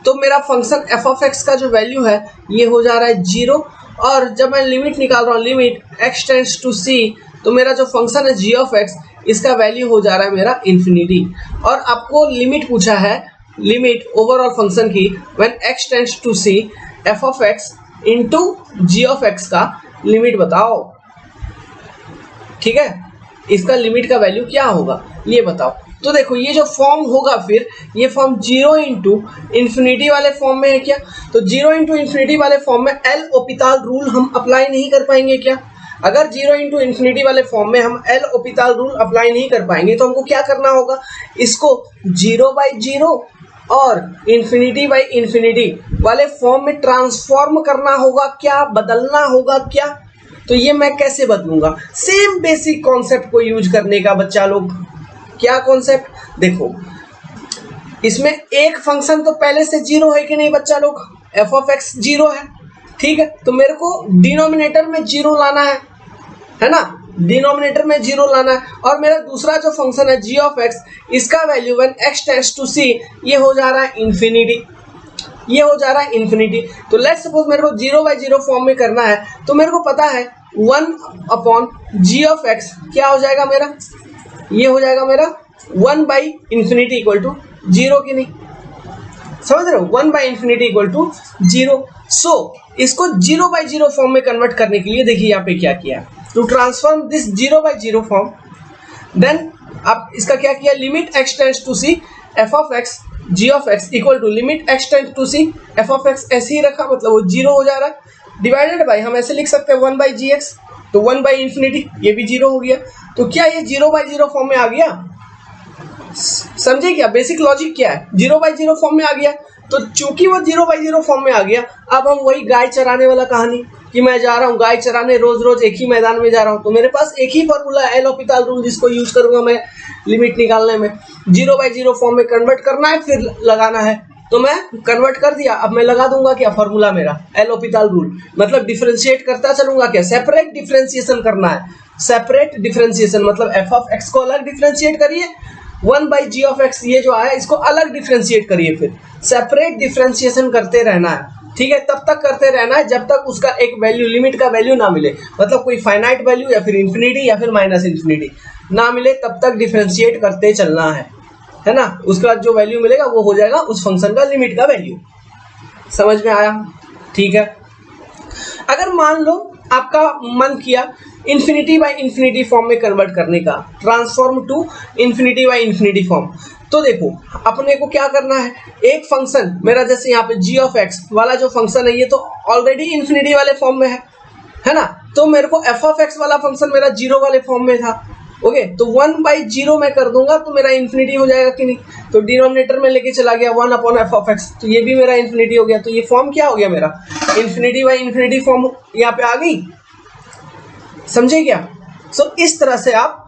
तो मेरा फंक्शन f ऑफ x का जो वैल्यू है ये हो जा रहा है 0। और जब मैं लिमिट निकाल रहा हूँ, limit x tends to c, तो मेरा जो फंक्शन है g ऑफ x, इसका वैल्यू हो जा रहा है मेरा इन्फिनिटी। और आपको लिमिट पूछा है, लिमिट ओवरऑल फंक्शन की when x tends to c f of x into g of x का लिमिट बताओ, ठीक है। इसका लिमिट का वैल्यू क्या होगा ये बताओ। तो देखो, ये जो फॉर्म होगा, फिर ये फॉर्म 0 इंटू इन्फिनिटी वाले फॉर्म में है क्या, तो 0 इंटू इन्फिनिटी वाले फॉर्म में एल ओपिताल रूल हम अप्लाई नहीं कर पाएंगे क्या। अगर 0 इंटू इन्फिनिटी वाले फॉर्म में हम एल ओपिताल रूल अप्लाई नहीं कर पाएंगे तो हमको क्या करना होगा, इसको 0 बाई 0 और इन्फिनिटी बाई इन्फिनिटी वाले फॉर्म में ट्रांसफॉर्म करना होगा क्या, बदलना होगा क्या। तो ये मैं कैसे बदलूंगा, सेम बेसिक कॉन्सेप्ट को यूज करने का बच्चा लोग। क्या कॉन्सेप्ट, देखो, इसमें एक फंक्शन तो पहले से 0 है कि नहीं बच्चा लोग, एफ ऑफ एक्स 0 है, ठीक है। तो मेरे को डिनोमिनेटर में 0 लाना है ना, डिनोमिनेटर में 0 लाना है। और मेरा दूसरा जो फंक्शन है जी ऑफ एक्स, इसका value when x tends to c, ये हो जा रहा है इन्फिनिटी, ये हो जा रहा है इन्फिनिटी। तो लेट्स सपोज मेरे को 0 बाई 0 फॉर्म में करना है, तो मेरे को पता है 1 अपॉन जी ऑफ एक्स क्या हो जाएगा मेरा, ये हो जाएगा मेरा 1 बाई इन्फिनिटी इक्वल टू 0 की नहीं, समझ रहे हो, 1 बाई इन्फिनिटी इक्वल टू 0। सो इसको 0 बाई 0 फॉर्म में कन्वर्ट करने के लिए देखिए यहाँ पे क्या किया, to transform this 0 by 0 form, then आप इसका क्या किया, limit x tends to c f of x g of x equal to limit x tends to c f of x ऐसे ही रखा, मतलब वो 0 हो जा रहा है, डिवाइडेड बाई, हम ऐसे लिख सकते हैं 1 बाई जी एक्स, तो 1 बाई इंफिनिटी ये भी 0 हो गया। तो क्या ये 0 बाई 0 फॉर्म में आ गया? समझे क्या बेसिक लॉजिक क्या है? 0 बाई 0 फॉर्म में आ गया। तो चूंकि वो 0 बाई 0 फॉर्म में आ गया, अब हम वही गाय चराने वाला कहानी कि मैं जा रहा हूँ गाय चराने, रोज रोज एक ही मैदान में जा रहा हूँ, तो मेरे पास एक ही फॉर्मूला है एल रूल, जिसको यूज करूंगा मैं लिमिट निकालने में। 0 बाई 0 फॉर्म में कन्वर्ट करना है, फिर लगाना है, तो मैं कन्वर्ट कर दिया। अब मैं लगा दूंगा क्या फॉर्मूला मेरा एल रूल, मतलब डिफरेंशिएट करता चलूंगा क्या, सेपरेट डिफरेंशिएशन करना है। सेपरेट डिफरेंशिएशन मतलब एफ ऑफ एक्स को अलग डिफरेंशिएट करिए, 1 बाई जी ऑफ एक्स ये जो आया इसको अलग डिफरेंशिएट करिए, फिर सेपरेट डिफरेंशिएशन करते रहना है। ठीक है, तब तक करते रहना है जब तक उसका एक वैल्यू, लिमिट का वैल्यू ना मिले, मतलब कोई फाइनाइट वैल्यू या फिर इंफिनिटी या फिर माइनस इंफिनिटी ना मिले, तब तक डिफरेंशिएट करते चलना है ना। उसके बाद जो वैल्यू मिलेगा वो हो जाएगा उस फंक्शन का लिमिट का वैल्यू। समझ में आया? ठीक है। अगर मान लो आपका मन किया इन्फिनिटी बाई इन्फिनिटी फॉर्म में कन्वर्ट करने का, transform to infinity by infinity form, तो देखो अपने को क्या करना है, एक फंक्शन मेरा जैसे यहाँ पे जी ऑफ एक्स वाला जो फंक्शन है ये तो ऑलरेडी इन्फिनिटी वाले फॉर्म में है ना, तो मेरे को एफ ऑफ एक्स वाला फंक्शन मेरा 0 वाले फॉर्म में था। ओके, तो 1 बाई 0 में कर दूंगा तो मेरा इन्फिनिटी हो जाएगा कि नहीं, तो डिनोमिनेटर में लेके चला गया 1 अपॉन एफ ऑफ एक्स, तो ये भी मेरा इन्फिनिटी हो गया। तो ये फॉर्म क्या हो गया मेरा, इन्फिनिटी बाई इन्फिनिटी फॉर्म यहाँ पे आ गई। समझे क्या? सो इस तरह से आप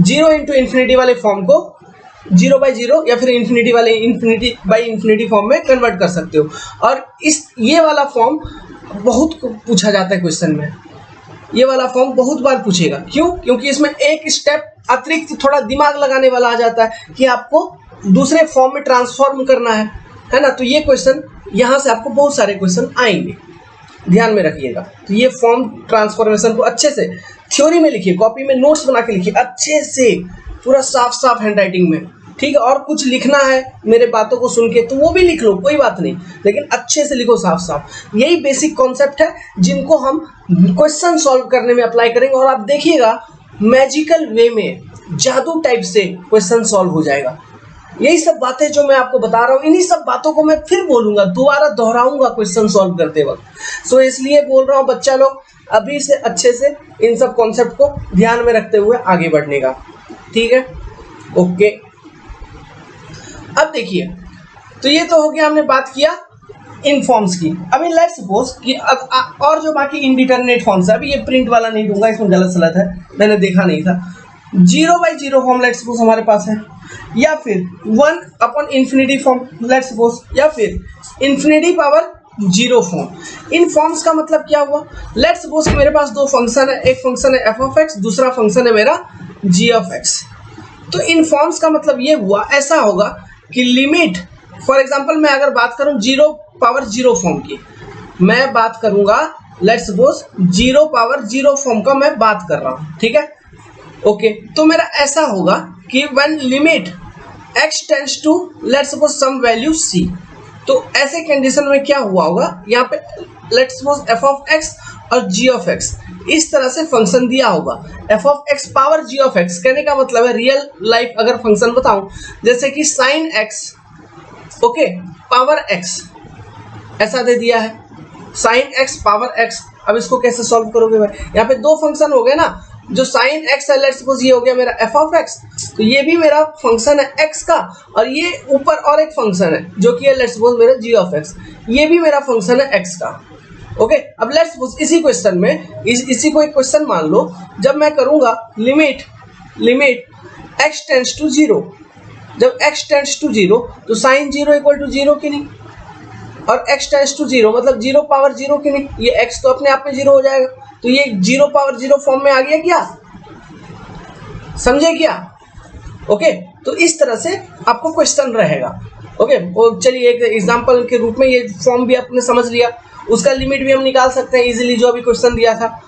0 इंटू इन्फिनिटी वाले फॉर्म को 0 बाई 0 या फिर इन्फिनिटी वाले इन्फिनिटी बाई इन्फिनिटी फॉर्म में कन्वर्ट कर सकते हो। और ये वाला फॉर्म बहुत पूछा जाता है क्वेश्चन में, ये वाला फॉर्म बहुत बार पूछेगा। क्यों? क्योंकि इसमें एक स्टेप अतिरिक्त थोड़ा दिमाग लगाने वाला आ जाता है कि आपको दूसरे फॉर्म में ट्रांसफॉर्म करना है ना। तो ये क्वेश्चन यहाँ से आपको बहुत सारे क्वेश्चन आएंगे, ध्यान में रखिएगा। तो ये फॉर्म ट्रांसफॉर्मेशन को अच्छे से थ्योरी में लिखिए, कॉपी में नोट्स बना के लिखिए अच्छे से, पूरा साफ साफ हैंडराइटिंग में। ठीक है, और कुछ लिखना है मेरे बातों को सुन के तो वो भी लिख लो, कोई बात नहीं, लेकिन अच्छे से लिखो साफ साफ। यही बेसिक कॉन्सेप्ट है जिनको हम क्वेश्चन सॉल्व करने में अप्लाई करेंगे, और आप देखिएगा मैजिकल वे में, जादू टाइप से क्वेश्चन सॉल्व हो जाएगा। यही सब बातें जो मैं आपको बता रहा हूँ, इन्हीं सब बातों को मैं फिर बोलूंगा, दोबारा दोहराऊंगा क्वेश्चन सॉल्व करते वक्त। सो इसलिए बोल रहा हूँ बच्चा लोग अभी से अच्छे से इन सब कॉन्सेप्ट को ध्यान में रखते हुए आगे बढ़ने का। ठीक है, ओके। अब देखिए, तो ये तो हो गया, हमने बात किया इन फॉर्म्स की। अभी लेट्स सपोज कि और जो बाकी इनडिटरमिनेट फॉर्म्स है, अभी ये प्रिंट वाला नहीं दूंगा, इसमें गलत सलत है, मैंने देखा नहीं था। 0 बाई 0 फॉर्म लेट्स सपोज हमारे पास है, या फिर 1 upon infinity form let's suppose, या फिर इन्फिनिटी पावर 0 फॉर्म। इन फॉर्म्स का मतलब क्या हुआ, लेट्स सपोज कि मेरे पास दो फंक्शन है, एक फंक्शन है एफ ऑफ एक्स, दूसरा फंक्शन है मेरा जी ऑफ एक्स। तो इन फॉर्म्स का मतलब ये हुआ, ऐसा होगा कि लिमिट, फॉर एग्जांपल मैं अगर बात करूं 0 पावर 0 फॉर्म की, मैं बात करूंगा लेट्स सपोज 0 पावर 0 फॉर्म का मैं बात कर रहा हूं। ठीक है, ओके। तो मेरा ऐसा होगा कि when limit x tends to let's suppose some value c, तो ऐसे कंडीशन में क्या हुआ होगा, यहाँ पे let's suppose f of x और g ऑफ x इस तरह से फंक्शन दिया होगा। f of x power g of x कहने का मतलब है रियल लाइफ अगर फंक्शन बताऊं, जैसे कि sin x okay power x ऐसा दे दिया है, sin x पावर x। अब इसको कैसे सॉल्व करोगे भाई, यहाँ पे दो फंक्शन हो गए ना, जो sin x है लेट्स सपोज ये हो गया मेरा f ऑफ x, तो ये भी मेरा फंक्शन है x का, और ये ऊपर और एक फंक्शन है जो कि है लेट्स सपोज मेरा g ऑफ x, ये भी मेरा फंक्शन है x का। ओके, अब लेट्स सपोज इसी क्वेश्चन में इसी को एक क्वेश्चन मान लो, जब मैं करूंगा लिमिट x टेंड्स टू 0, जब x टेंड्स टू 0 तो sin 0 इक्वल टू 0 की नहीं, और x टेंड्स टू 0 मतलब 0 पावर 0 की नहीं, ये x तो अपने आप में 0 हो जाएगा, तो ये 0 पावर 0 फॉर्म में आ गया क्या, समझे क्या? ओके, तो इस तरह से आपको क्वेश्चन रहेगा। ओके, और चलिए एक एग्जांपल के रूप में ये फॉर्म भी आपने समझ लिया, उसका लिमिट भी हम निकाल सकते हैं इजीली, जो अभी क्वेश्चन दिया था।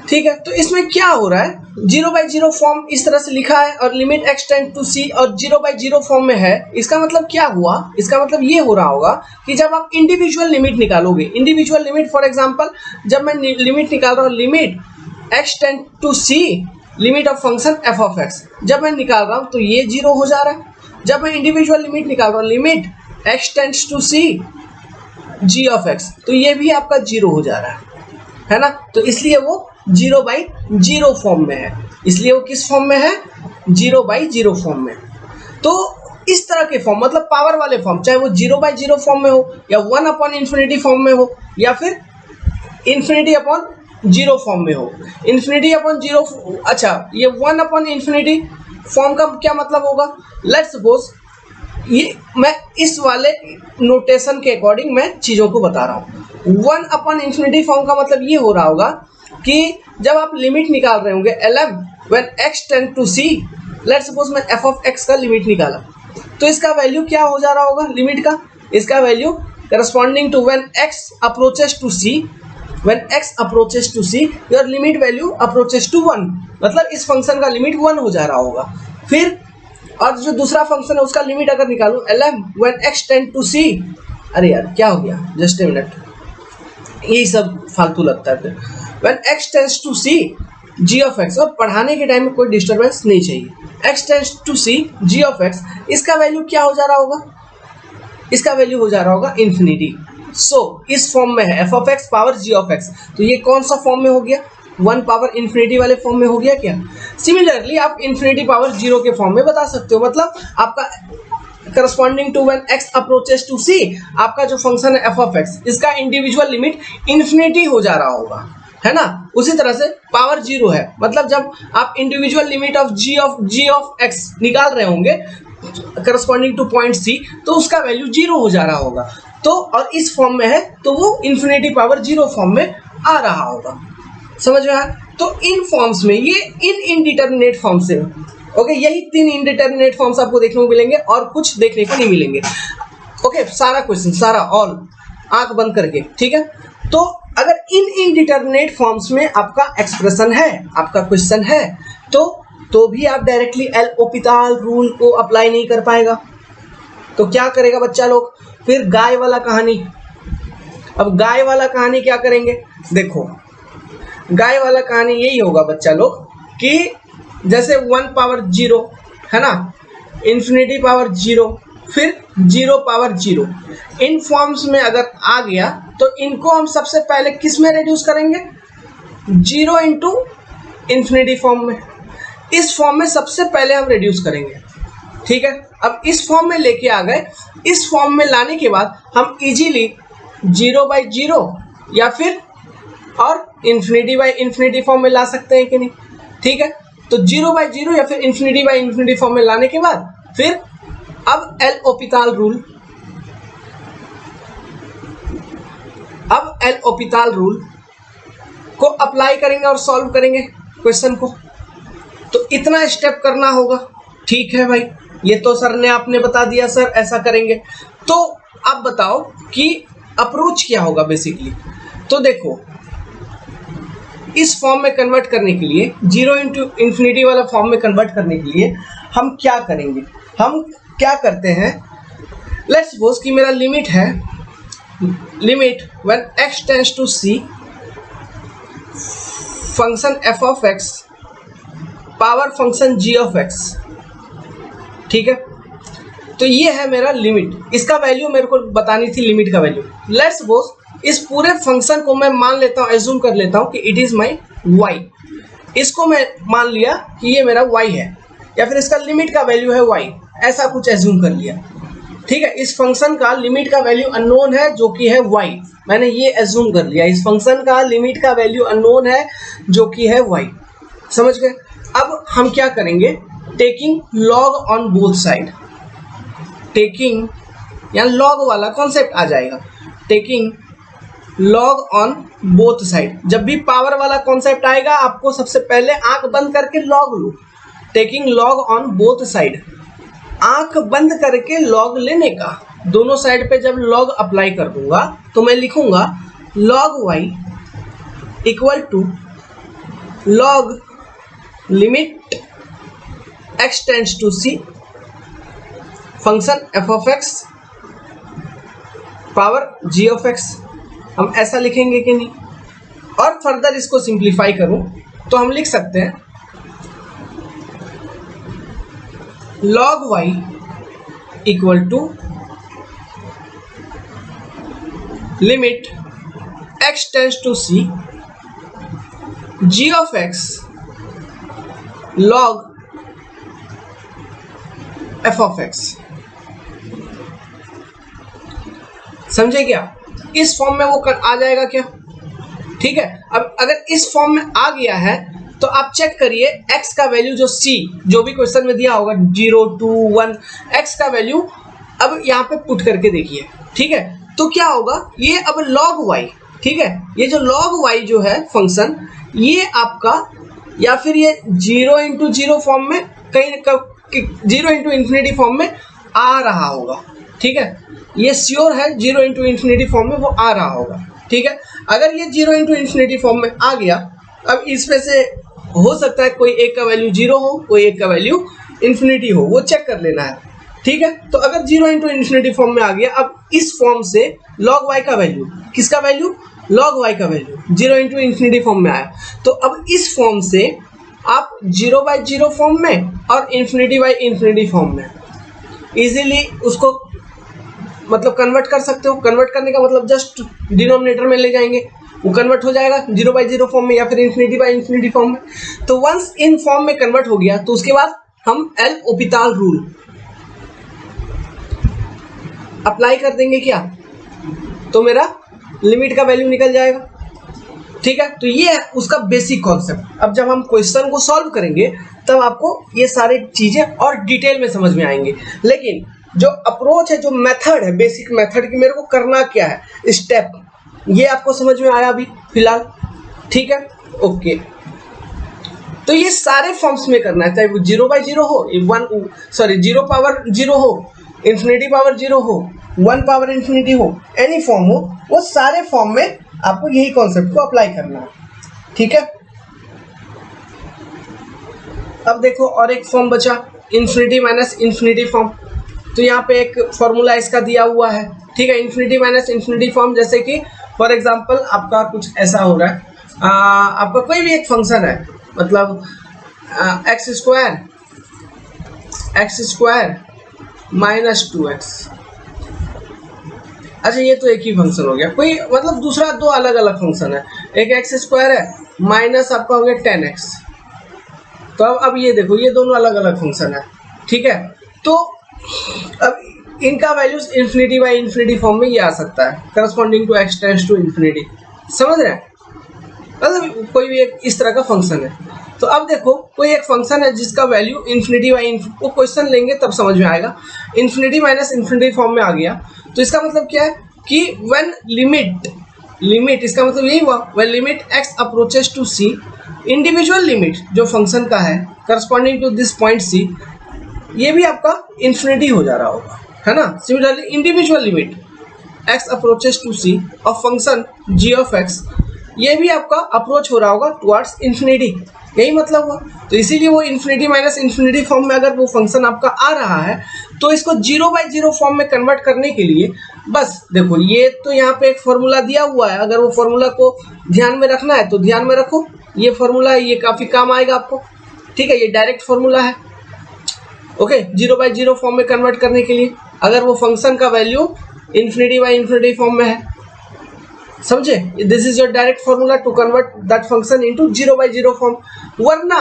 ठीक है, तो इसमें क्या हो रहा है, 0 बाई 0 फॉर्म इस तरह से लिखा है और limit x tend to c और 0 बाई 0 फॉर्म में है। इसका मतलब क्या हुआ, इसका मतलब ये हो रहा होगा कि जब आप इंडिविजुअल लिमिट निकालोगे, इंडिविजुअल लिमिट फॉर एग्जांपल जब मैं लिमिट निकाल रहा हूँ limit x tend to c limit of function f of x, जब मैं निकाल रहा हूँ तो ये 0 हो जा रहा है। जब मैं इंडिविजुअल लिमिट निकाल रहा हूँ limit x tends to c g of x, तो ये भी आपका 0 हो जा रहा है ना। तो इसलिए वो 0/0 फॉर्म में है, इसलिए वो किस फॉर्म में है, 0/0 फॉर्म में। तो इस तरह के फॉर्म मतलब पावर वाले फॉर्म, चाहे वो 0/0 फॉर्म में हो या 1/∞ फॉर्म में हो या फिर ∞/0 फॉर्म में हो। ∞/0, अच्छा ये 1/∞ फॉर्म का क्या मतलब होगा, लेट्स सपोज ये मैं इस वाले नोटेशन के अकॉर्डिंग मैं चीज़ों को बता रहा हूँ। 1/∞ फॉर्म का मतलब ये हो रहा होगा कि जब आप लिमिट निकाल रहे होंगे lm when x tend to c, let's suppose मैं f ऑफ x का लिमिट निकाला, तो इसका वैल्यू क्या हो जा रहा होगा लिमिट का, इसका value corresponding to when x approaches to c, when x approaches to c your limit value approaches to 1, मतलब इस फंक्शन का लिमिट 1 हो जा रहा होगा। फिर और जो दूसरा फंक्शन है उसका लिमिट अगर निकालूं lm when x tend to c, अरे यार क्या हो गया, जस्ट ए मिनट, यही सब फालतू लगता है। फिर when x tends to c g of x, और पढ़ाने के टाइम में कोई डिस्टर्बेंस नहीं चाहिए, x tends to c g of x, इसका वैल्यू क्या हो जा रहा होगा, इसका वैल्यू हो जा रहा होगा इन्फिनिटी। सो इस फॉर्म में है f of x power g of x, तो ये कौन सा फॉर्म में हो गया, 1/∞ वाले फॉर्म में हो गया क्या। सिमिलरली आप ∞/0 के फॉर्म में बता सकते हो, मतलब आपका corresponding to when x approaches to c, आपका जो फंक्शन है f ऑफ x, इसका इंडिविजुअल लिमिट इन्फिनिटी हो जा रहा होगा, है ना। उसी तरह से पावर 0 है, मतलब जब आप individual limit of g of x निकाल रहे होंगे करस्पॉन्डिंग टू पॉइंट c, तो उसका वैल्यू 0 हो जा रहा होगा। तो और इस फॉर्म में है तो वो ∞/0 फॉर्म में आ रहा होगा, समझ में आया। तो इन फॉर्म्स में ये इनडिटरमिनेट फॉर्म से, ओके, यही 3 इनडिटरमिनेट फॉर्म्स आपको देखने को मिलेंगे और कुछ देखने को नहीं मिलेंगे। ओके, सारा क्वेश्चन सारा ऑल आंख बंद करके, ठीक है। तो अगर इन इनडिटरमिनेट फॉर्म्स में आपका एक्सप्रेशन है, आपका क्वेश्चन है, तो भी आप डायरेक्टली एल ओपिटाल रूल को अप्लाई नहीं कर पाएगा। तो क्या करेगा बच्चा लोग, फिर गाय वाला कहानी। अब गाय वाला कहानी क्या करेंगे, देखो गाय वाला कहानी यही होगा बच्चा लोग कि जैसे 1/0 है ना, ∞/0, फिर 0/0, इन फॉर्म्स में अगर आ गया तो इनको हम सबसे पहले किस में रिड्यूस करेंगे, 0 इंटू इन्फिनिटी फॉर्म में। इस फॉर्म में सबसे पहले हम रिड्यूस करेंगे, ठीक है। अब इस फॉर्म में लेके आ गए, इस फॉर्म में लाने के बाद हम इजीली 0/0 या फिर और ∞/∞ फॉर्म में ला सकते हैं कि नहीं, ठीक है। तो 0/0 या फिर ∞/∞ फॉर्म में लाने के बाद फिर अब एल ओपिटाल रूल को अप्लाई करेंगे और सॉल्व करेंगे क्वेश्चन को। तो इतना स्टेप करना होगा, ठीक है भाई, ये तो सर ने आपने बता दिया सर ऐसा करेंगे। तो आप बताओ कि अप्रोच क्या होगा बेसिकली। तो देखो इस फॉर्म में कन्वर्ट करने के लिए, 0 इंटू इन्फिनिटी वाला फॉर्म में कन्वर्ट करने के लिए हम क्या करेंगे, हम क्या करते हैं, लेट्स सपोज कि मेरा लिमिट है, limit when x tends to c function f of x power function g of x, ठीक है। तो ये है मेरा लिमिट, इसका वैल्यू मेरे को बतानी थी, लिमिट का वैल्यू। लेट्स सपोज इस पूरे फंक्शन को मैं मान लेता हूँ, एज्यूम कर लेता हूँ कि इट इज माई y, इसको मैं मान लिया कि ये मेरा y है, या फिर इसका लिमिट का वैल्यू है y, ऐसा कुछ एज्यूम कर लिया, ठीक है। इस फंक्शन का लिमिट का वैल्यू अननोन है जो कि है y, मैंने ये एज्यूम कर लिया, इस फंक्शन का लिमिट का वैल्यू अननोन है जो कि है y, समझ गए। अब हम क्या करेंगे, taking log on both side, taking या लॉग वाला कॉन्सेप्ट आ जाएगा, taking log on both side. जब भी पावर वाला कॉन्सेप्ट आएगा आपको सबसे पहले आंख बंद करके log low, taking log on both side, आंख बंद करके लॉग लेने का, दोनों साइड पे जब लॉग अप्लाई कर दूंगा तो मैं लिखूंगा log y equal to log limit x tends to c function f of x power g of x, हम ऐसा लिखेंगे कि नहीं। और फर्दर इसको सिंप्लीफाई करूं तो हम लिख सकते हैं log y equal to limit x tends to c g of x log f of x. समझे क्या? इस फॉर्म में वो आ जाएगा क्या? ठीक है। अब अगर इस फॉर्म में आ गया है तो आप चेक करिए x का वैल्यू जो c जो भी क्वेश्चन में दिया होगा 0 2 1 x का वैल्यू अब यहाँ पे पुट करके देखिए। ठीक है, तो क्या होगा ये अब log y, ठीक है, ये जो log y जो है फंक्शन ये आपका या फिर ये 0 इंटू 0 फॉर्म में कहीं 0 इंटू इन्फिनिटी फॉर्म में आ रहा होगा। ठीक है, ये श्योर है 0 इंटू इन्फिनिटी फॉर्म में वो आ रहा होगा। ठीक है, अगर ये 0 इंटू इन्फिनिटी फॉर्म में आ गया, अब इसमें से हो सकता है कोई एक का वैल्यू 0 हो, कोई एक का वैल्यू इन्फिनिटी हो, वो चेक कर लेना है। ठीक है, तो अगर 0 इंटू इन्फिनिटी फॉर्म में आ गया, अब इस फॉर्म से log y का वैल्यू, किसका वैल्यू? log y का वैल्यू 0 इंटू इन्फिनिटी फॉर्म में आया, तो अब इस फॉर्म से आप 0/0 फॉर्म में और इन्फिनिटी फॉर्म में इजीली उसको मतलब कन्वर्ट कर सकते हो। कन्वर्ट करने का मतलब जस्ट डिनोमिनेटर में ले जाएंगे, वो कन्वर्ट हो जाएगा 0/0 फॉर्म में या फिर इन्फिनिटी फॉर्म में। तो वंस इन फॉर्म में कन्वर्ट हो गया तो उसके बाद हम एल ओपिटाल रूल अप्लाई कर देंगे क्या, तो मेरा लिमिट का वैल्यू निकल जाएगा। ठीक है, तो ये है उसका बेसिक कॉन्सेप्ट। अब जब हम क्वेश्चन को सॉल्व करेंगे तब आपको ये सारी चीजें और डिटेल में समझ में आएंगे। लेकिन जो अप्रोच है, जो मेथड है, बेसिक मेथड की मेरे को करना क्या है स्टेप, ये आपको समझ में आया अभी फिलहाल? ठीक है, ओके। तो ये सारे फॉर्म्स में करना है, चाहे वो 0/0 हो, 0 पावर 0 हो, इन्फिनिटी पावर 0 हो, 1 पावर इन्फिनिटी हो, एनी फॉर्म हो, वो सारे फॉर्म में आपको यही कॉन्सेप्ट को अप्लाई करना है। ठीक है, अब देखो और एक फॉर्म बचा इन्फिनिटी माइनस इन्फिनिटी फॉर्म। तो यहाँ पे एक फॉर्मूला इसका दिया हुआ है। ठीक है, इन्फिनिटी माइनस इन्फिनिटी फॉर्म जैसे कि फॉर एग्जांपल आपका कुछ ऐसा हो रहा है, आपका कोई भी एक फंक्शन है, मतलब एक्स स्क्वायर माइनस 2x। अच्छा, ये तो एक ही फंक्शन हो गया, कोई मतलब दूसरा दो अलग अलग फंक्शन है, एक एक्स स्क्वायर है माइनस आपका हो गया 10x। तो अब ये देखो ये दोनों अलग अलग फंक्शन है। ठीक है, तो अब इनका वैल्यूज इन्फिनिटी फॉर्म में ये आ सकता है corresponding to x tends to infinity. समझ रहे हैं? मतलब कोई भी एक इस तरह का फंक्शन है। तो अब देखो कोई एक फंक्शन है जिसका वैल्यू इन्फिनिटी वो क्वेश्चन लेंगे तब समझ में आएगा। इन्फिनिटी माइनस इन्फिनिटी फॉर्म में आ गया तो इसका मतलब क्या है कि व्हेन लिमिट इसका मतलब यही हुआ when limit x approaches to c, individual limit जो फंक्शन का है corresponding to this point c, ये भी आपका इन्फिनिटी हो जा रहा होगा, है ना। Similarly individual limit x approaches to c of function g of x, ये भी आपका अप्रोच हो रहा होगा टुवर्ड्स इन्फिनिटी, यही मतलब हुआ। तो इसीलिए वो इन्फिनिटी माइनस इन्फिनिटी फॉर्म में अगर वो फंक्शन आपका आ रहा है तो इसको 0/0 फॉर्म में कन्वर्ट करने के लिए बस देखो ये तो यहाँ पे एक फॉर्मूला दिया हुआ है, अगर वो फॉर्मूला को ध्यान में रखना है तो ध्यान में रखो, ये फॉर्मूला ये काफी काम आएगा आपको। ठीक है, ये डायरेक्ट फॉर्मूला है। ओके, 0/0 फॉर्म में कन्वर्ट करने के लिए अगर वो फंक्शन का वैल्यू इन्फिनिटी फॉर्म में है, समझे, this is your direct formula to convert that function into 0/0 form. वरना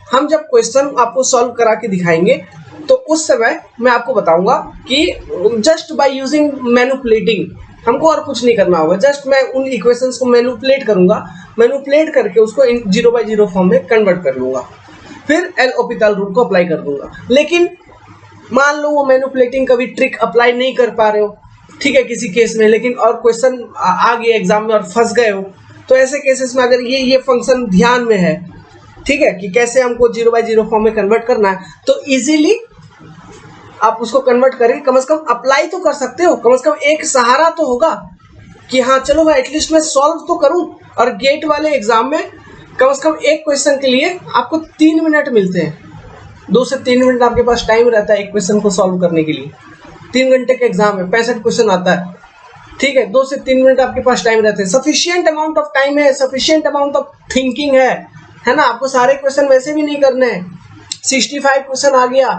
हम जब क्वेश्चन आपको सॉल्व करा के दिखाएंगे तो उस समय मैं आपको बताऊंगा कि जस्ट बाय यूजिंग मैनिपुलेटिंग, हमको और कुछ नहीं करना होगा, जस्ट मैं उन इक्वेशंस को मैनिपुलेट करूंगा, मैनिपुलेट करके उसको 0/0 फॉर्म में कन्वर्ट कर लूंगा, फिर एल ओपिटल रूल को अप्लाई कर दूंगा। लेकिन मान लो वो मैनिपुलेटिंग कभी ट्रिक अप्लाई नहीं कर पा रहे हो, ठीक है, किसी केस में, लेकिन और क्वेश्चन आ गए एग्जाम में और फंस गए हो, तो ऐसे केसेस में अगर ये फंक्शन ध्यान में है, ठीक है, कि कैसे हमको 0/0 फॉर्म में कन्वर्ट करना है, तो इजीली आप उसको कन्वर्ट करके कम से कम अप्लाई तो कर सकते हो, कम से कम एक सहारा तो होगा कि हाँ चलो भाई एटलीस्ट मैं सॉल्व तो करूं। और गेट वाले एग्जाम में कम से कम एक क्वेश्चन के लिए आपको 3 मिनट मिलते हैं, 2 से 3 मिनट आपके पास टाइम रहता है एक क्वेश्चन को सॉल्व करने के लिए। 3 घंटे के एग्जाम है, 65 क्वेश्चन आता है, ठीक है, 2 से 3 मिनट आपके पास टाइम रहते हैं, सफिशिएंट अमाउंट ऑफ टाइम है, सफिशिएंट अमाउंट ऑफ थिंकिंग है ना। आपको सारे क्वेश्चन वैसे भी नहीं करने हैं, 65 क्वेश्चन आ गया,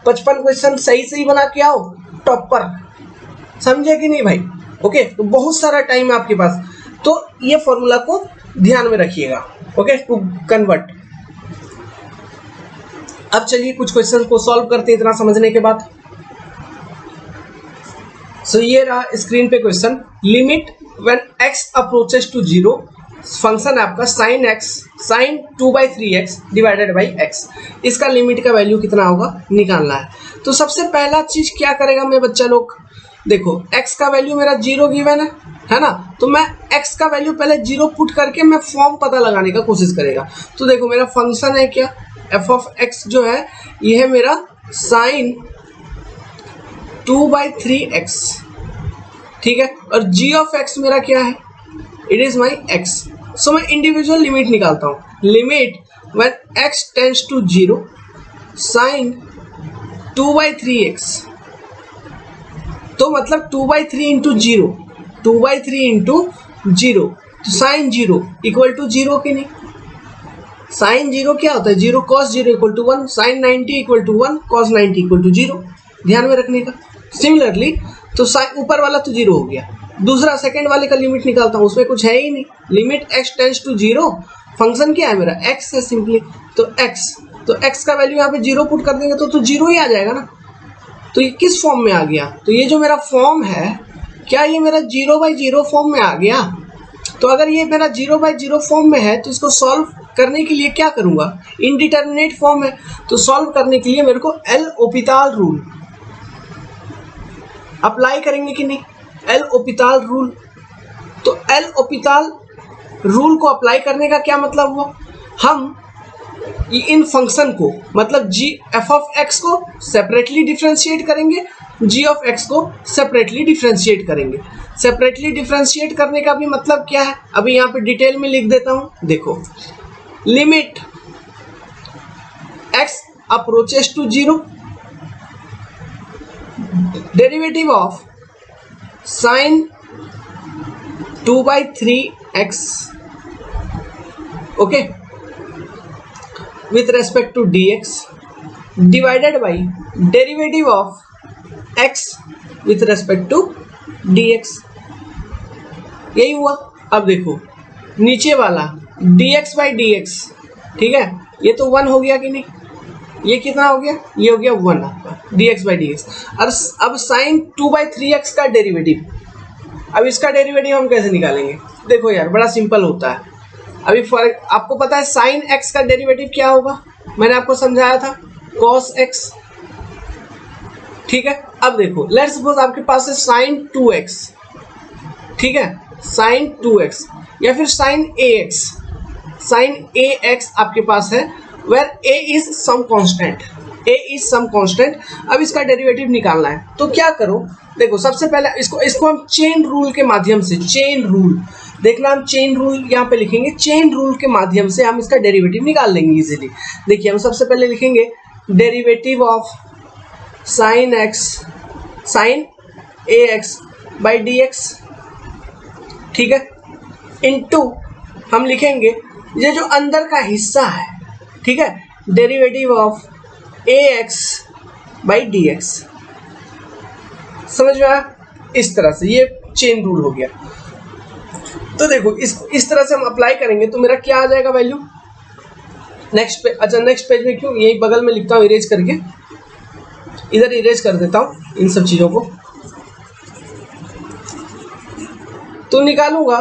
55 क्वेश्चन सही बना के आओ टॉप पर, समझे कि नहीं भाई? ओके, तो बहुत सारा टाइम है आपके पास, तो ये फॉर्मूला को ध्यान में रखिएगा। Okay, to convert. अब चलिए कुछ क्वेश्चन को सॉल्व करते हैं इतना समझने के बाद। सो ये रहा स्क्रीन पे question, limit when x approaches to 0, function है आपका sin x sin 2/3x divided by x, इसका लिमिट का वैल्यू कितना होगा निकालना है। तो सबसे पहला चीज क्या करेगा मेरे बच्चा लोग, देखो x का वैल्यू मेरा 0 गिवन है ना, तो मैं x का वैल्यू पहले 0 पुट करके मैं फॉर्म पता लगाने का कोशिश करेगा। तो देखो मेरा फंक्शन है क्या, f ऑफ x जो है ये है मेरा sin 2/3x, ठीक है, और g ऑफ x मेरा क्या है, it is my x। So मैं इंडिविजुअल लिमिट निकालता हूँ, limit when x tends to 0 sin 2/3x, तो मतलब 2/3 इंटू 0, 2/3 इंटू 0, तो साइन 0 इक्वल टू 0 की नहीं, साइन 0 क्या होता है, 0 cos 0 equal to 1, sine 90 equal to 1, cos 90 equal to 0, ध्यान में रखने का। सिमिलरली तो साइन ऊपर वाला तो 0 हो गया, दूसरा सेकंड वाले का लिमिट निकालता हूँ, उसमें कुछ है ही नहीं, limit x tends to 0, function क्या है मेरा x है सिंपली, तो x का वैल्यू यहाँ पे 0 पुट कर देंगे तो 0 ही आ जाएगा ना। तो ये किस फॉर्म में आ गया, तो ये जो मेरा फॉर्म है क्या ये मेरा 0/0 फॉर्म में आ गया। तो अगर ये मेरा 0/0 फॉर्म में है तो इसको सॉल्व करने के लिए क्या करूंगा, इनडिटरमिनेट फॉर्म है, तो सॉल्व करने के लिए मेरे को एल ओपिताल रूल अप्लाई करेंगे कि नहीं, एल ओपिताल रूल। तो एल ओपिताल रूल को अप्लाई करने का क्या मतलब हुआ, हम इन फंक्शन को मतलब g f ऑफ x को सेपरेटली डिफरेंशिएट करेंगे, g ऑफ x को सेपरेटली डिफरेंशिएट करेंगे। सेपरेटली डिफरेंशिएट करने का भी मतलब क्या है, अभी यहाँ पे डिटेल में लिख देता हूँ, देखो limit x approaches to 0, derivative of sin 2/3x, okay, with respect to dx divided by derivative of x with respect to dx, यही हुआ। अब देखो नीचे वाला dx by dx, ठीक है, ये तो 1 हो गया कि नहीं, ये कितना हो गया, ये हो गया 1 आपका dx by dx। अब sin 2/3x का डेरिवेटिव, अब इसका डेरिवेटिव हम कैसे निकालेंगे, देखो यार बड़ा सिंपल होता है। अभी फॉर आपको पता है साइन x का डेरिवेटिव क्या होगा, मैंने आपको समझाया था cos x, ठीक है। अब देखो लेट्स सपोज आपके पास है साइन 2x, ठीक है, साइन 2x या फिर साइन ax, साइन ax आपके पास है, where a is some constant, a is some constant. अब इसका डेरिवेटिव निकालना है तो क्या करो, देखो सबसे पहले इसको हम चेन रूल के माध्यम से, चेन रूल देखना, हम चेन रूल यहाँ पे लिखेंगे, चेन रूल के माध्यम से हम इसका डेरिवेटिव निकाल लेंगे इजीली। देखिए हम सबसे पहले लिखेंगे derivative of sine x sine ax by dx, ठीक है, इनटू हम लिखेंगे ये जो अंदर का हिस्सा है, ठीक है, derivative of ax by dx, समझ में आया, इस तरह से ये चेन रूल हो गया। तो देखो इस तरह से हम अप्लाई करेंगे तो मेरा क्या आ जाएगा वैल्यू, नेक्स्ट पे, अच्छा नेक्स्ट पेज में क्यों, यही बगल में लिखता हूँ इरेज करके, इधर इरेज कर देता हूँ इन सब चीज़ों को, तो निकालूंगा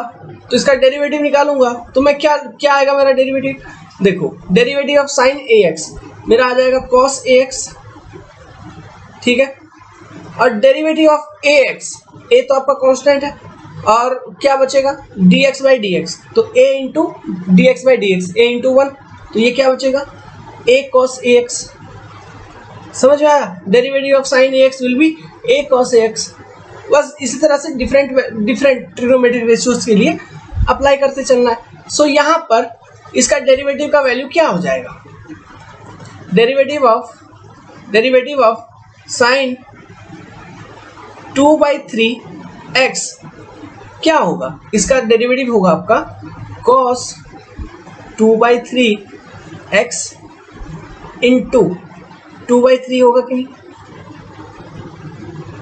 तो इसका डेरिवेटिव निकालूंगा तो मैं क्या आएगा मेरा डेरिवेटिव, देखो डेरिवेटिव ऑफ साइन ax मेरा आ जाएगा cos ax, ठीक है, और डेरिवेटिव ऑफ ax, a तो आपका कांस्टेंट है, और क्या बचेगा dx बाई dx, तो a into D x by D x, a into 1, तो ये क्या बचेगा a cos ax, समझ में आया, derivative of sign ax will be a cos ax। बस इसी तरह से डिफरेंट ट्रिग्नोमेट्रिक रेशियोज के लिए अप्लाई करते चलना है। सो यहाँ पर इसका डेरिवेटिव का वैल्यू क्या हो जाएगा, डेरिवेटिव ऑफ साइन 2/3x क्या होगा, इसका डेरिवेटिव होगा आपका cos 2/3x इंटू 2/3 होगा कि नहीं,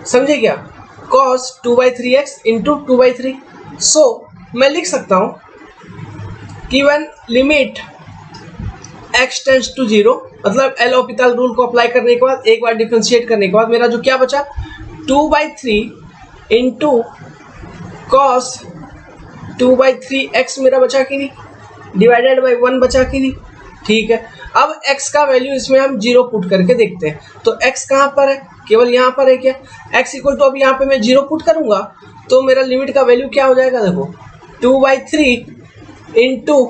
समझे क्या, cos 2/3x इंटू 2/3। सो मैं लिख सकता हूं कि when limit x tends to 0, मतलब एल हॉपिटल रूल को अप्लाई करने के बाद एक बार डिफरेंशिएट करने के बाद मेरा जो क्या बचा 2/3 इंटू कॉस 2/3x मेरा बचा कि नहीं, डिवाइडेड बाई 1 बचा कि नहीं। ठीक है, अब x का वैल्यू इसमें हम 0 पुट करके देखते हैं। तो x कहाँ पर है, केवल यहाँ पर है क्या, x इक्वल टू अब यहाँ पे मैं 0 पुट करूंगा तो मेरा लिमिट का वैल्यू क्या हो जाएगा, देखो 2/3 इंटू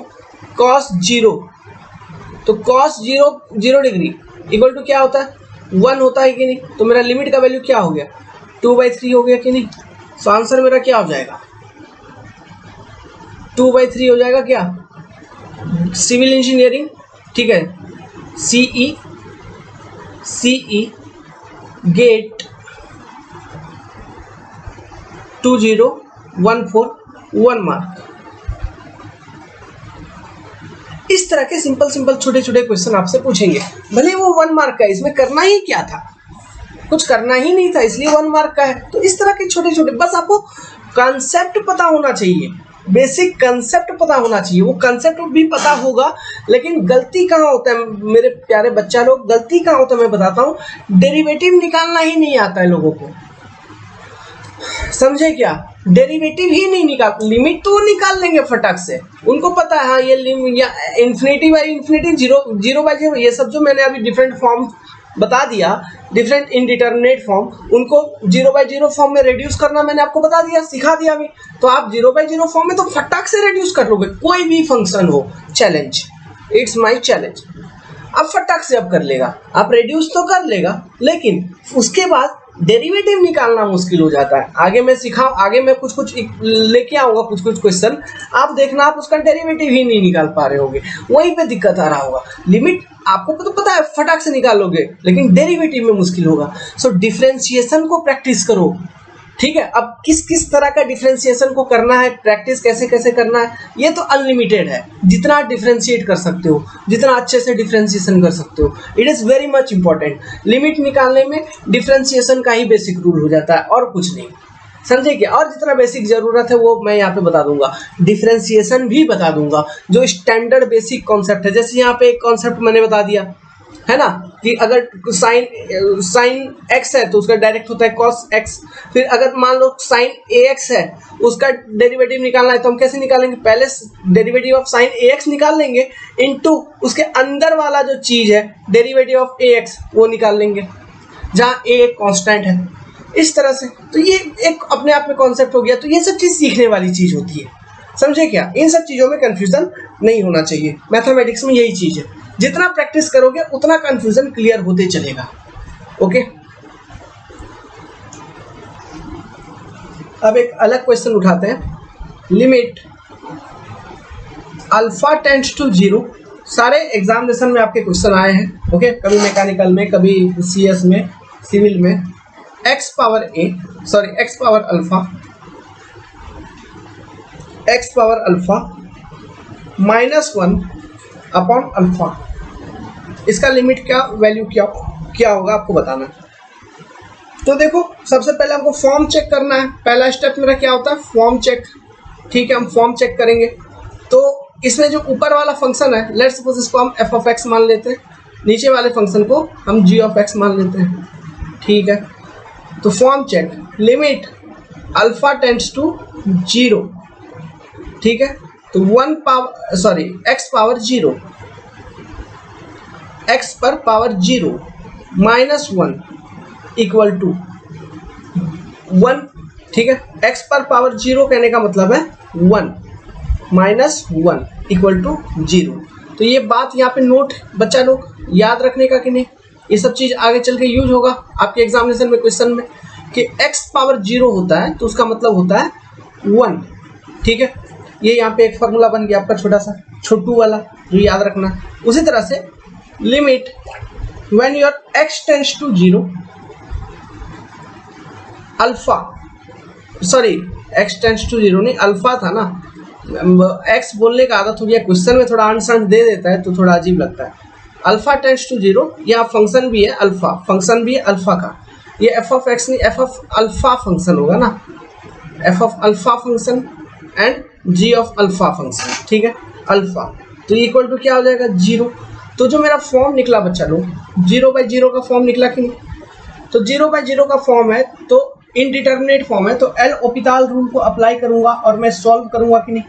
कॉस 0, तो कॉस 0 डिग्री इक्वल टू क्या होता है 1 होता है कि नहीं। तो मेरा लिमिट का वैल्यू क्या हो गया 2/3 हो गया कि नहीं। तो आंसर मेरा क्या हो जाएगा 2/3 हो जाएगा क्या, सिविल इंजीनियरिंग, ठीक है, सीई गेट 20141 मार्क। इस तरह के सिंपल छोटे छोटे क्वेश्चन आपसे पूछेंगे, भले वो 1 मार्क का है, इसमें करना ही क्या था, कुछ करना ही नहीं था इसलिए 1 मार्क का है। तो इस तरह के छोटे छोटे, बस आपको कंसेप्ट पता होना चाहिए, बेसिक कंसेप्ट पता होना चाहिए। वो कंसेप्ट भी पता होगा, लेकिन गलती कहाँ होता है मेरे प्यारे बच्चा लोग, गलती कहाँ होता है मैं बताता हूँ, डेरिवेटिव निकालना ही नहीं आता है लोगों को, समझे क्या, डेरिवेटिव ही नहीं निकाल, लिमिट तो निकाल लेंगे फटाक से, उनको पता है हाँ ये लिमिट या इन्फिनिटी बाई इन्फिनिटी 0/0 ये सब जो मैंने अभी डिफरेंट फॉर्म बता दिया, डिफरेंट इनडिटरमिनेट फॉर्म, उनको 0/0 फॉर्म में रिड्यूस करना मैंने आपको बता दिया, सिखा दिया अभी। तो आप 0/0 फॉर्म में तो फटाक से रिड्यूस कर लोगे, कोई भी फंक्शन हो, चैलेंज, इट्स माय चैलेंज, आप फटाक से अब कर लेगा, आप रिड्यूस तो कर लेगा, लेकिन उसके बाद डेरिवेटिव निकालना मुश्किल हो जाता है। आगे मैं सिखाऊं, आगे मैं कुछ लेके आऊंगा, कुछ क्वेश्चन, आप देखना आप उसका डेरिवेटिव ही नहीं निकाल पा रहे होगे, वहीं पे दिक्कत आ रहा होगा। लिमिट आपको तो पता है फटाक से निकाल लोगे, लेकिन डेरिवेटिव में मुश्किल होगा। सो डिफरेंशिएशन को प्रैक्टिस करो, ठीक है। अब किस तरह का डिफरेंशिएशन को करना है, प्रैक्टिस कैसे कैसे करना है, ये तो अनलिमिटेड है, जितना डिफरेंशिएट कर सकते हो, जितना अच्छे से डिफरेंशिएशन कर सकते हो, it is very much important. Limit निकालने में डिफरेंशिएशन का ही बेसिक रूल हो जाता है और कुछ नहीं, समझे क्या। और जितना बेसिक जरूरत है वो मैं यहाँ पे बता दूंगा, डिफरेंशिएशन भी बता दूंगा, जो स्टैंडर्ड बेसिक कॉन्सेप्ट है। जैसे यहाँ पे एक कॉन्सेप्ट मैंने बता दिया है ना, कि अगर साइन x है तो उसका डायरेक्ट होता है cos x, फिर अगर मान लो साइन ax है उसका डेरिवेटिव निकालना है तो हम कैसे निकालेंगे, पहले डेरिवेटिव ऑफ साइन ax निकाल लेंगे इनटू उसके अंदर वाला जो चीज है डेरिवेटिव ऑफ ax वो निकाल लेंगे, जहाँ a एक कांस्टेंट है, इस तरह से। तो ये एक अपने आप में कॉन्सेप्ट हो गया। तो ये सब चीज सीखने वाली चीज होती है, समझे क्या। इन सब चीजों में कंफ्यूजन नहीं होना चाहिए, मैथमेटिक्स में यही चीज है, जितना प्रैक्टिस करोगे उतना कंफ्यूजन क्लियर होते चलेगा। ओके, अब एक अलग क्वेश्चन उठाते हैं, लिमिट अल्फा टेंड्स टू 0। सारे एग्जामिनेशन में आपके क्वेश्चन आए हैं, ओके, कभी मैकेनिकल में, कभी सीएस में, सिविल में। x power alpha -1 upon alpha, इसका लिमिट क्या वैल्यू क्या होगा आपको बताना। तो देखो सबसे पहले हमको फॉर्म चेक करना है, पहला स्टेप मेरा क्या होता है, फॉर्म चेक, ठीक है। हम फॉर्म चेक करेंगे तो इसमें जो ऊपर वाला फंक्शन है, लेट्स सपोज इसको हम f ऑफ x मान लेते हैं, नीचे वाले फंक्शन को हम g ऑफ x मान लेते हैं, ठीक है। तो form check, limit alpha tends to 0, ठीक है। तो x पावर 0, x पर पावर 0 -1 इक्वल टू 1, ठीक है। x पर पावर 0 कहने का मतलब है 1 -1 इक्वल टू 0। तो ये बात यहाँ पे नोट बच्चा लोग याद रखने का कि नहीं, ये सब चीज आगे चल के यूज होगा आपके एग्जामिनेशन में, क्वेश्चन में, कि x पावर 0 होता है तो उसका मतलब होता है 1, ठीक है। ये यहाँ पे एक फॉर्मूला बन गया आपका छोटा सा, छोटू वाला, जो याद रखना। उसी तरह से limit when your x tends to 0 alpha, sorry x tends to 0 नहीं, अल्फा था ना, x बोलने का आदत हो गया, क्वेश्चन में थोड़ा आंसर दे देता है तो थोड़ा अजीब लगता है। अल्फा टेंड्स टू 0, यहाँ फंक्शन भी है अल्फा, फंक्शन भी है अल्फा का, ये एफ ऑफ एक्स नहीं एफ ऑफ अल्फा फंक्शन होगा ना, f of alpha function and g of alpha function, ठीक है। अल्फा, तो इक्वल टू क्या हो जाएगा 0। तो जो मेरा फॉर्म निकला बच्चा लोग 0/0 का फॉर्म निकला कि नहीं, तो 0/0 का फॉर्म है तो इनडिटर्मिनेट फॉर्म है, तो एल ओपिटाल रूल को अप्लाई करूंगा और मैं सॉल्व करूंगा कि नहीं।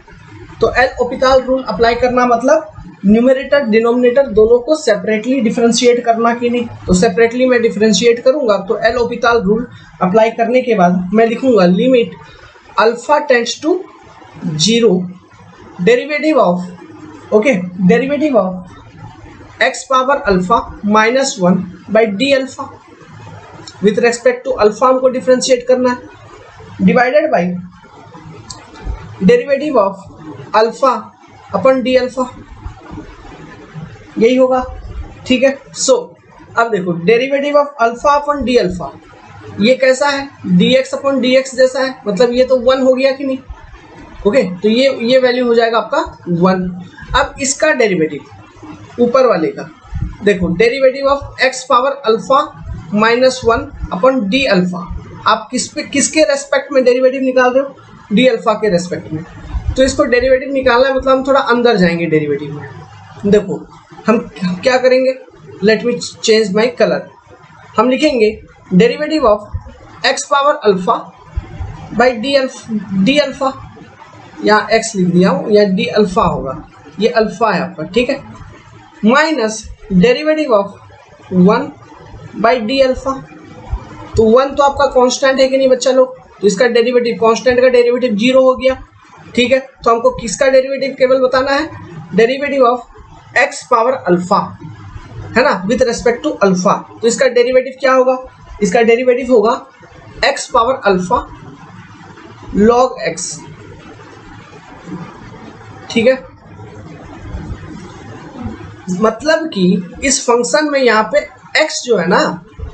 तो एल ओपिटाल रूल अप्लाई करना मतलब न्यूमरेटर डिनोमिनेटर दोनों को सेपरेटली डिफरेंशिएट करना कि नहीं। तो सेपरेटली मैं डिफरेंशिएट करूंगा तो एल ओपिटाल रूल अप्लाई करने के बाद मैं लिखूंगा limit alpha tends to 0 derivative of derivative of x power alpha -1 by d alpha with respect to alpha हमको डिफरेंशिएट करना है, divided by derivative of alpha upon d alpha, यही होगा। ठीक है, सो अब देखो derivative of alpha upon d alpha ये कैसा है, dx अपन dx जैसा है, मतलब ये तो 1 हो गया कि नहीं। ओके, तो ये वैल्यू हो जाएगा आपका 1। अब इसका डेरिवेटिव ऊपर वाले का देखो, derivative of x power alpha -1 upon d alpha, आप किसके रेस्पेक्ट में डेरिवेटिव निकाल रहे हो, डी अल्फा के रेस्पेक्ट में। तो इसको डेरिवेटिव निकालना है मतलब हम थोड़ा अंदर जाएंगे डेरिवेटिव में। देखो हम क्या करेंगे, let me change my colour, हम लिखेंगे derivative of x power alpha by d alpha, यहाँ एक्स लिख दिया हूँ, या डी अल्फा होगा, ये अल्फा है आपका, ठीक है, minus derivative of 1 by d alpha. तो 1 तो आपका कांस्टेंट है कि नहीं बच्चा लोग, तो इसका डेरिवेटिव कांस्टेंट का डेरिवेटिव 0 हो गया। ठीक है, तो हमको किसका डेरिवेटिव केवल बताना है, derivative of x power alpha, है ना, विथ रेस्पेक्ट टू अल्फा। तो इसका डेरिवेटिव क्या होगा, इसका डेरिवेटिव होगा x power alpha log x. ठीक है, मतलब कि इस फंक्शन में यहाँ पे x जो है ना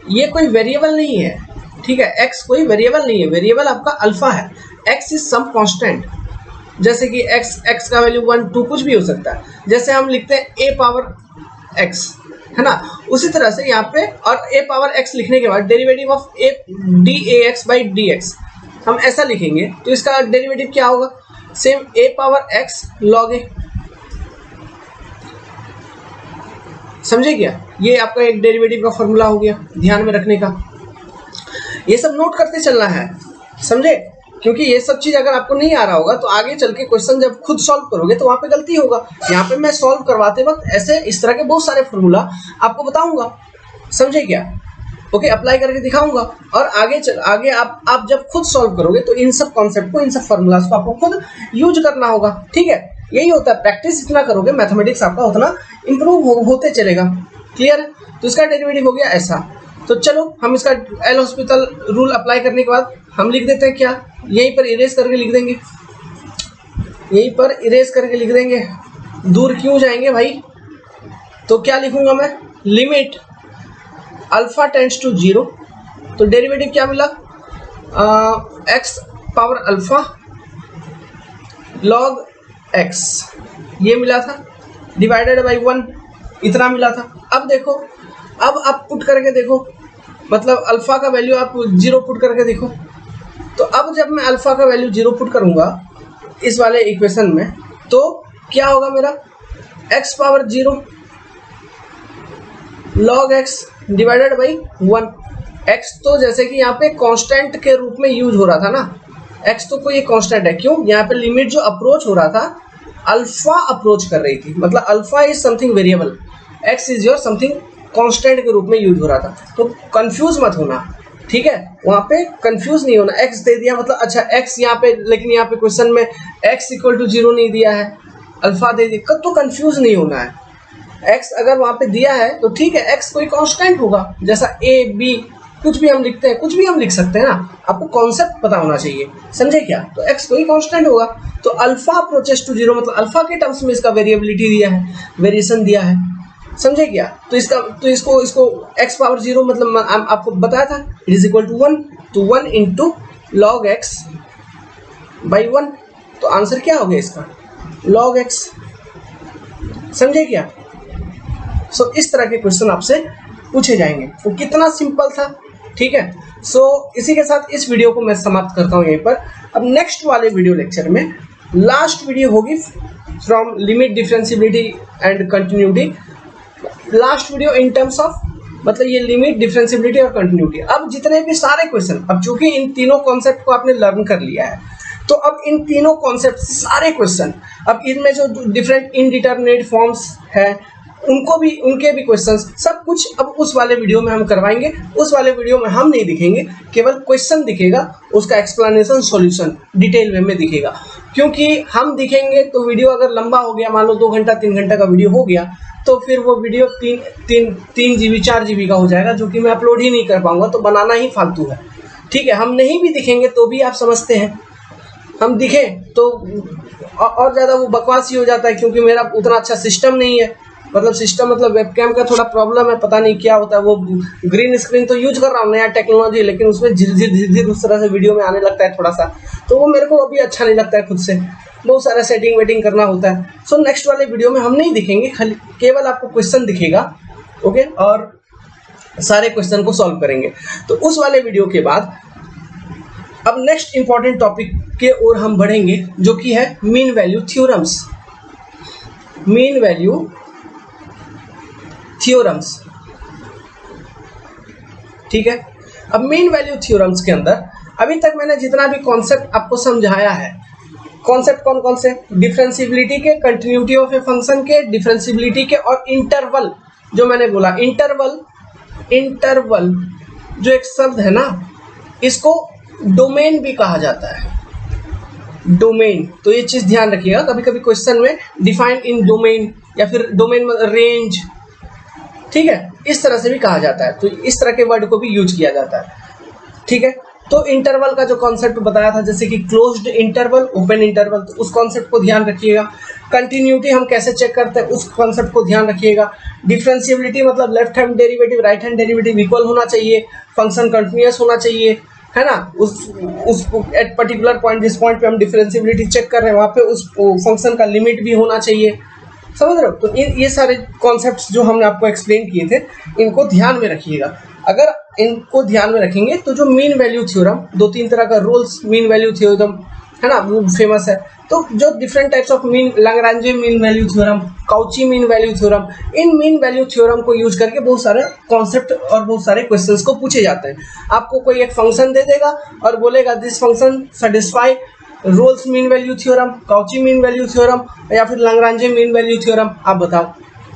ये कोई वेरिएबल नहीं है। ठीक है, x कोई वेरिएबल नहीं है, वेरिएबल आपका अल्फा है, x इज सम कांस्टेंट, जैसे कि x का वैल्यू 1 2 कुछ भी हो सकता है, जैसे हम लिखते हैं a पावर x, है ना, उसी तरह से यहाँ पे, और a पावर x लिखने के बाद derivative of dAx by dx हम ऐसा लिखेंगे, तो इसका डेरिवेटिव क्या होगा, same a power x log a। समझे क्या, ये आपका एक डेरिवेटिव का फॉर्मूला हो गया, ध्यान में रखने का, ये सब नोट करते चलना है, समझे, क्योंकि ये सब चीज अगर आपको नहीं आ रहा होगा तो आगे चल के क्वेश्चन जब खुद सॉल्व करोगे तो वहां पे गलती होगा। यहाँ पे मैं सॉल्व करवाते वक्त ऐसे इस तरह के बहुत सारे फॉर्मूला आपको बताऊंगा, समझे क्या, ओके, अप्लाई करके दिखाऊंगा, और आगे आप जब खुद सॉल्व करोगे तो इन सब कॉन्सेप्ट को, इन सब फॉर्मूलाज को आपको खुद यूज करना होगा। ठीक है, यही होता है, प्रैक्टिस जितना करोगे मैथमेटिक्स आपका उतना इंप्रूव होते चलेगा। क्लियर है, तो इसका डेरिवेटिव हो गया ऐसा। तो चलो हम इसका एल हॉस्पिटल रूल अप्लाई करने के बाद हम लिख देते हैं क्या, यहीं पर इरेज करके लिख देंगे, यहीं पर इरेज करके लिख देंगे, दूर क्यों जाएंगे भाई। तो क्या लिखूंगा मैं, लिमिट अल्फा टेंड्स टू 0, तो डेरिवेटिव क्या मिला, x power alpha log x, ये मिला था, डिवाइडेड बाई 1 इतना मिला था। अब देखो, अब आप पुट करके देखो, मतलब अल्फा का वैल्यू आप 0 पुट करके देखो, तो अब जब मैं अल्फा का वैल्यू 0 पुट करूंगा इस वाले इक्वेशन में, तो क्या होगा मेरा, x power 0 log x divided by 1। x तो जैसे कि यहाँ पे कांस्टेंट के रूप में यूज हो रहा था ना, x तो कोई कांस्टेंट है, क्यों, यहाँ पे लिमिट जो अप्रोच हो रहा था अल्फा अप्रोच कर रही थी, मतलब alpha is something variable, x is your something constant के रूप में यूज हो रहा था। तो कंफ्यूज मत होना, ठीक है, वहां पे कंफ्यूज नहीं होना, x दे दिया मतलब अच्छा x यहाँ पे, लेकिन यहाँ पे क्वेश्चन में x इक्वल टू 0 नहीं दिया है, अल्फा दे दिया, तो कंफ्यूज नहीं होना है। x अगर वहां पे दिया है तो ठीक है, x कोई कांस्टेंट होगा, जैसा a b कुछ भी हम लिखते हैं, कुछ भी हम लिख सकते हैं ना, आपको कॉन्सेप्ट पता होना चाहिए, समझे क्या, तो x कोई कांस्टेंट होगा, तो अल्फा अप्रोचेस टू 0 मतलब अल्फा के टर्म्स में इसका वेरिएबिलिटी दिया है, वेरिएशन दिया है, समझे क्या, तो इसको x पावर 0 मतलब आपको बताया था, इट इज इक्वल टू 1, तो 1 इंटू लॉग एक्स बाई 1, तो आंसर क्या हो गया इसका, लॉग एक्स, समझे क्या। सो इस तरह के क्वेश्चन आपसे पूछे जाएंगे, तो कितना सिंपल था, ठीक है। सो इसी के साथ इस वीडियो को मैं समाप्त करता हूँ यहीं पर। अब नेक्स्ट वाले वीडियो लेक्चर में लास्ट वीडियो होगी from limit, differentiability and continuity. Last video in terms of मतलब ये लिमिट, डिफरेंशियबिलिटी और कंटिन्यूटी। अब जितने भी सारे क्वेश्चन, अब चूंकि इन तीनों कॉन्सेप्ट को आपने लर्न कर लिया है, तो अब इन तीनों कॉन्सेप्ट सारे क्वेश्चन, अब इनमें जो डिफरेंट इनडिटरमिनेट फॉर्म्स है उनके भी क्वेश्चंस सब कुछ अब उस वाले वीडियो में हम करवाएंगे। उस वाले वीडियो में हम नहीं दिखेंगे, केवल क्वेश्चन दिखेगा, उसका एक्सप्लेनेशन सॉल्यूशन डिटेल वे में दिखेगा। क्योंकि हम दिखेंगे तो वीडियो अगर लंबा हो गया, मान लो 2 घंटा 3 घंटा का वीडियो हो गया, तो फिर वो वीडियो 3 GB 4 GB का हो जाएगा, जो कि मैं अपलोड ही नहीं कर पाऊंगा, तो बनाना ही फालतू है। ठीक है, हम नहीं भी दिखेंगे तो भी आप समझते हैं, हम दिखें तो और ज़्यादा वो बकवास ही हो जाता है, क्योंकि मेरा उतना अच्छा सिस्टम नहीं है। मतलब सिस्टम मतलब वेबकैम का थोड़ा प्रॉब्लम है, पता नहीं क्या होता है। वो ग्रीन स्क्रीन तो यूज कर रहा हूँ, नया टेक्नोलॉजी, लेकिन उसमें झिर उस तरह से वीडियो में आने लगता है थोड़ा सा, तो वो मेरे को अभी अच्छा नहीं लगता है खुद से। बहुत सारा सेटिंग वेटिंग करना होता है। सो नेक्स्ट वाले वीडियो में हम नहीं दिखेंगे, खाली केवल आपको क्वेश्चन दिखेगा, ओके, और सारे क्वेश्चन को सॉल्व करेंगे। तो उस वाले वीडियो के बाद अब नेक्स्ट इंपॉर्टेंट टॉपिक के ओर हम बढ़ेंगे, जो कि है mean value theorems. Mean value theorems, ठीक है। अब मीन वैल्यू थ्योरम्स के अंदर अभी तक मैंने जितना भी कॉन्सेप्ट आपको समझाया है, कॉन्सेप्ट कौन कौन से, डिफरेंशियबिलिटी के, कंटिन्यूटी ऑफ ए फंक्शन के, डिफरेंशियबिलिटी के, और इंटरवल। जो मैंने बोला इंटरवल जो एक शब्द है ना, इसको डोमेन भी कहा जाता है, डोमेन। तो ये चीज ध्यान रखिएगा, कभी कभी क्वेश्चन में डिफाइन इन डोमेन या फिर डोमेन रेंज, ठीक है, इस तरह से भी कहा जाता है। तो इस तरह के वर्ड को भी यूज किया जाता है, ठीक है। तो इंटरवल का जो कॉन्सेप्ट बताया था, जैसे कि क्लोज्ड इंटरवल, ओपन इंटरवल, तो उस कॉन्सेप्ट को ध्यान रखिएगा। कंटिन्यूटी हम कैसे चेक करते हैं, उस कॉन्सेप्ट को ध्यान रखिएगा। डिफरेंशियबिलिटी मतलब left hand derivative right hand derivative equal होना चाहिए, फंक्शन कंटिन्यूअस होना चाहिए, है ना। उस एट पर्टिकुलर पॉइंट, जिस पॉइंट पे हम डिफरेंशियबिलिटी चेक कर रहे हैं, वहाँ पे उस फंक्शन का लिमिट भी होना चाहिए, समझ रहे हो। तो ये सारे कॉन्सेप्ट्स जो हमने आपको एक्सप्लेन किए थे, इनको ध्यान में रखिएगा। अगर इनको ध्यान में रखेंगे तो जो मीन वैल्यू थ्योरम, 2-3 तरह का रूल्स मीन वैल्यू थ्योरम है ना, वो फेमस है। तो जो different types of mean, Lagrange mean value theorem, Cauchy mean value theorem, in mean value theorem को यूज करके बहुत सारे कॉन्सेप्ट और बहुत सारे क्वेश्चंस को पूछे जाते हैं। आपको कोई एक फंक्शन दे देगा और बोलेगा this function satisfy Rolle's mean value theorem, Cauchy mean value theorem या फिर लैग्रेंज मीन वैल्यू थ्योरम, आप बताओ।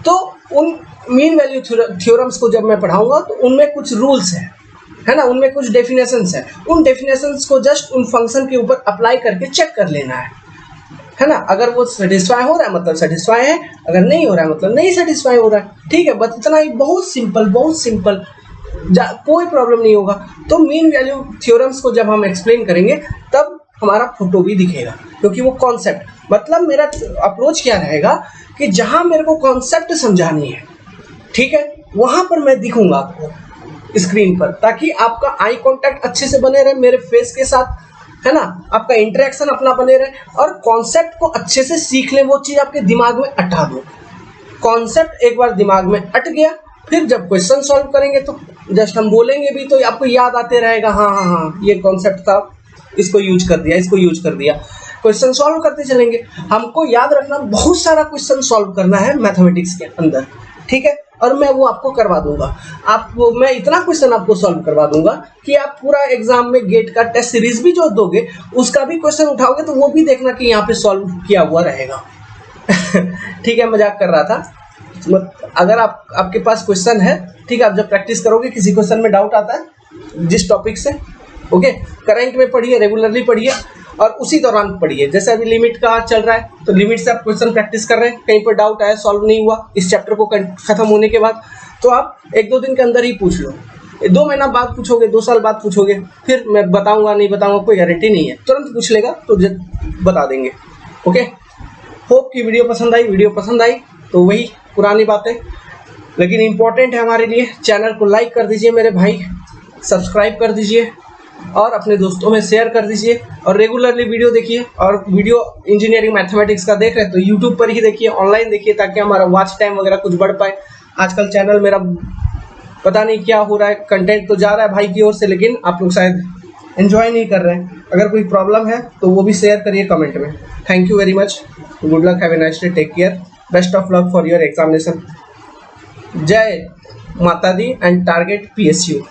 तो उन मीन वैल्यू थ्योरम्स को जब मैं पढ़ाऊंगा तो उनमें कुछ रूल्स है ना, उनमें कुछ डेफिनेशंस है। उन डेफिनेशंस को जस्ट उन फंक्शन के ऊपर अप्लाई करके चेक कर लेना है ना। अगर वो सेटिस्फाई हो रहा है मतलब सेटिस्फाई है, अगर नहीं हो रहा है मतलब नहीं सेटिस्फाई हो रहा है, ठीक है। बस इतना ही, बहुत सिंपल, कोई प्रॉब्लम नहीं होगा। तो मीन वैल्यू थ्योरम्स को जब हम एक्सप्लेन करेंगे तब हमारा फोटो भी दिखेगा, क्योंकि वो कॉन्सेप्ट, मतलब मेरा अप्रोच क्या रहेगा कि जहां मेरे को कॉन्सेप्ट समझानी है, ठीक है, वहां पर मैं दिखूंगा आपको स्क्रीन पर, ताकि आपका आई कांटेक्ट अच्छे से बने रहे मेरे फेस के साथ, है ना, आपका इंटरेक्शन अपना बने रहे, और कॉन्सेप्ट को अच्छे से सीख ले, वो चीज आपके दिमाग में अटा दो। कॉन्सेप्ट एक बार दिमाग में अट गया, फिर जब क्वेश्चन सॉल्व करेंगे तो जस्ट हम बोलेंगे भी तो आपको याद आते रहेगा, हाँ ये कॉन्सेप्ट था, इसको यूज कर दिया, क्वेश्चन सॉल्व करते चलेंगे। हमको याद रखना, बहुत सारा क्वेश्चन सॉल्व करना है मैथमेटिक्स के अंदर, ठीक है, और मैं वो आपको करवा दूंगा। मैं इतना क्वेश्चन आपको सॉल्व करवा दूंगा कि आप पूरा एग्जाम में गेट का टेस्ट सीरीज भी जो दोगे, उसका भी क्वेश्चन उठाओगे तो वो भी देखना कि यहाँ पे सॉल्व किया हुआ रहेगा। ठीक है, मजाक कर रहा था। अगर आपके पास क्वेश्चन है, ठीक है, आप जब प्रैक्टिस करोगे, किसी क्वेश्चन में डाउट आता है जिस टॉपिक से, ओके, करंट में पढ़िए, रेगुलरली पढ़िए, और उसी दौरान पढ़िए। जैसे अभी लिमिट का चल रहा है, तो लिमिट से आप क्वेश्चन प्रैक्टिस कर रहे हैं, कहीं पर डाउट आया, सॉल्व नहीं हुआ इस चैप्टर को खत्म होने के बाद, तो आप 1-2 दिन के अंदर ही पूछ लो। 2 महीना बाद पूछोगे, 2 साल बाद पूछोगे, फिर मैं बताऊंगा नहीं बताऊंगा कोई गारंटी नहीं है, तुरंत पूछ लेगा तो बता देंगे। ओके, होप कि वीडियो पसंद आई तो वही पुरानी बातें, लेकिन इंपॉर्टेंट है हमारे लिए। चैनल को लाइक कर दीजिए मेरे भाई, सब्सक्राइब कर दीजिए और अपने दोस्तों में शेयर कर दीजिए, और रेगुलरली वीडियो देखिए। और वीडियो इंजीनियरिंग मैथमेटिक्स का देख रहे हैं तो यूट्यूब पर ही देखिए, ऑनलाइन देखिए, ताकि हमारा वॉच टाइम वगैरह कुछ बढ़ पाए। आजकल चैनल मेरा पता नहीं क्या हो रहा है, कंटेंट तो जा रहा है भाई की ओर से, लेकिन आप लोग शायद एंजॉय नहीं कर रहे हैं। अगर कोई प्रॉब्लम है तो वो भी शेयर करिए कमेंट में। Thank you very much. Good luck, have a nice day, take care, best of luck for your examination. जय माता दी एंड टारगेट PSU।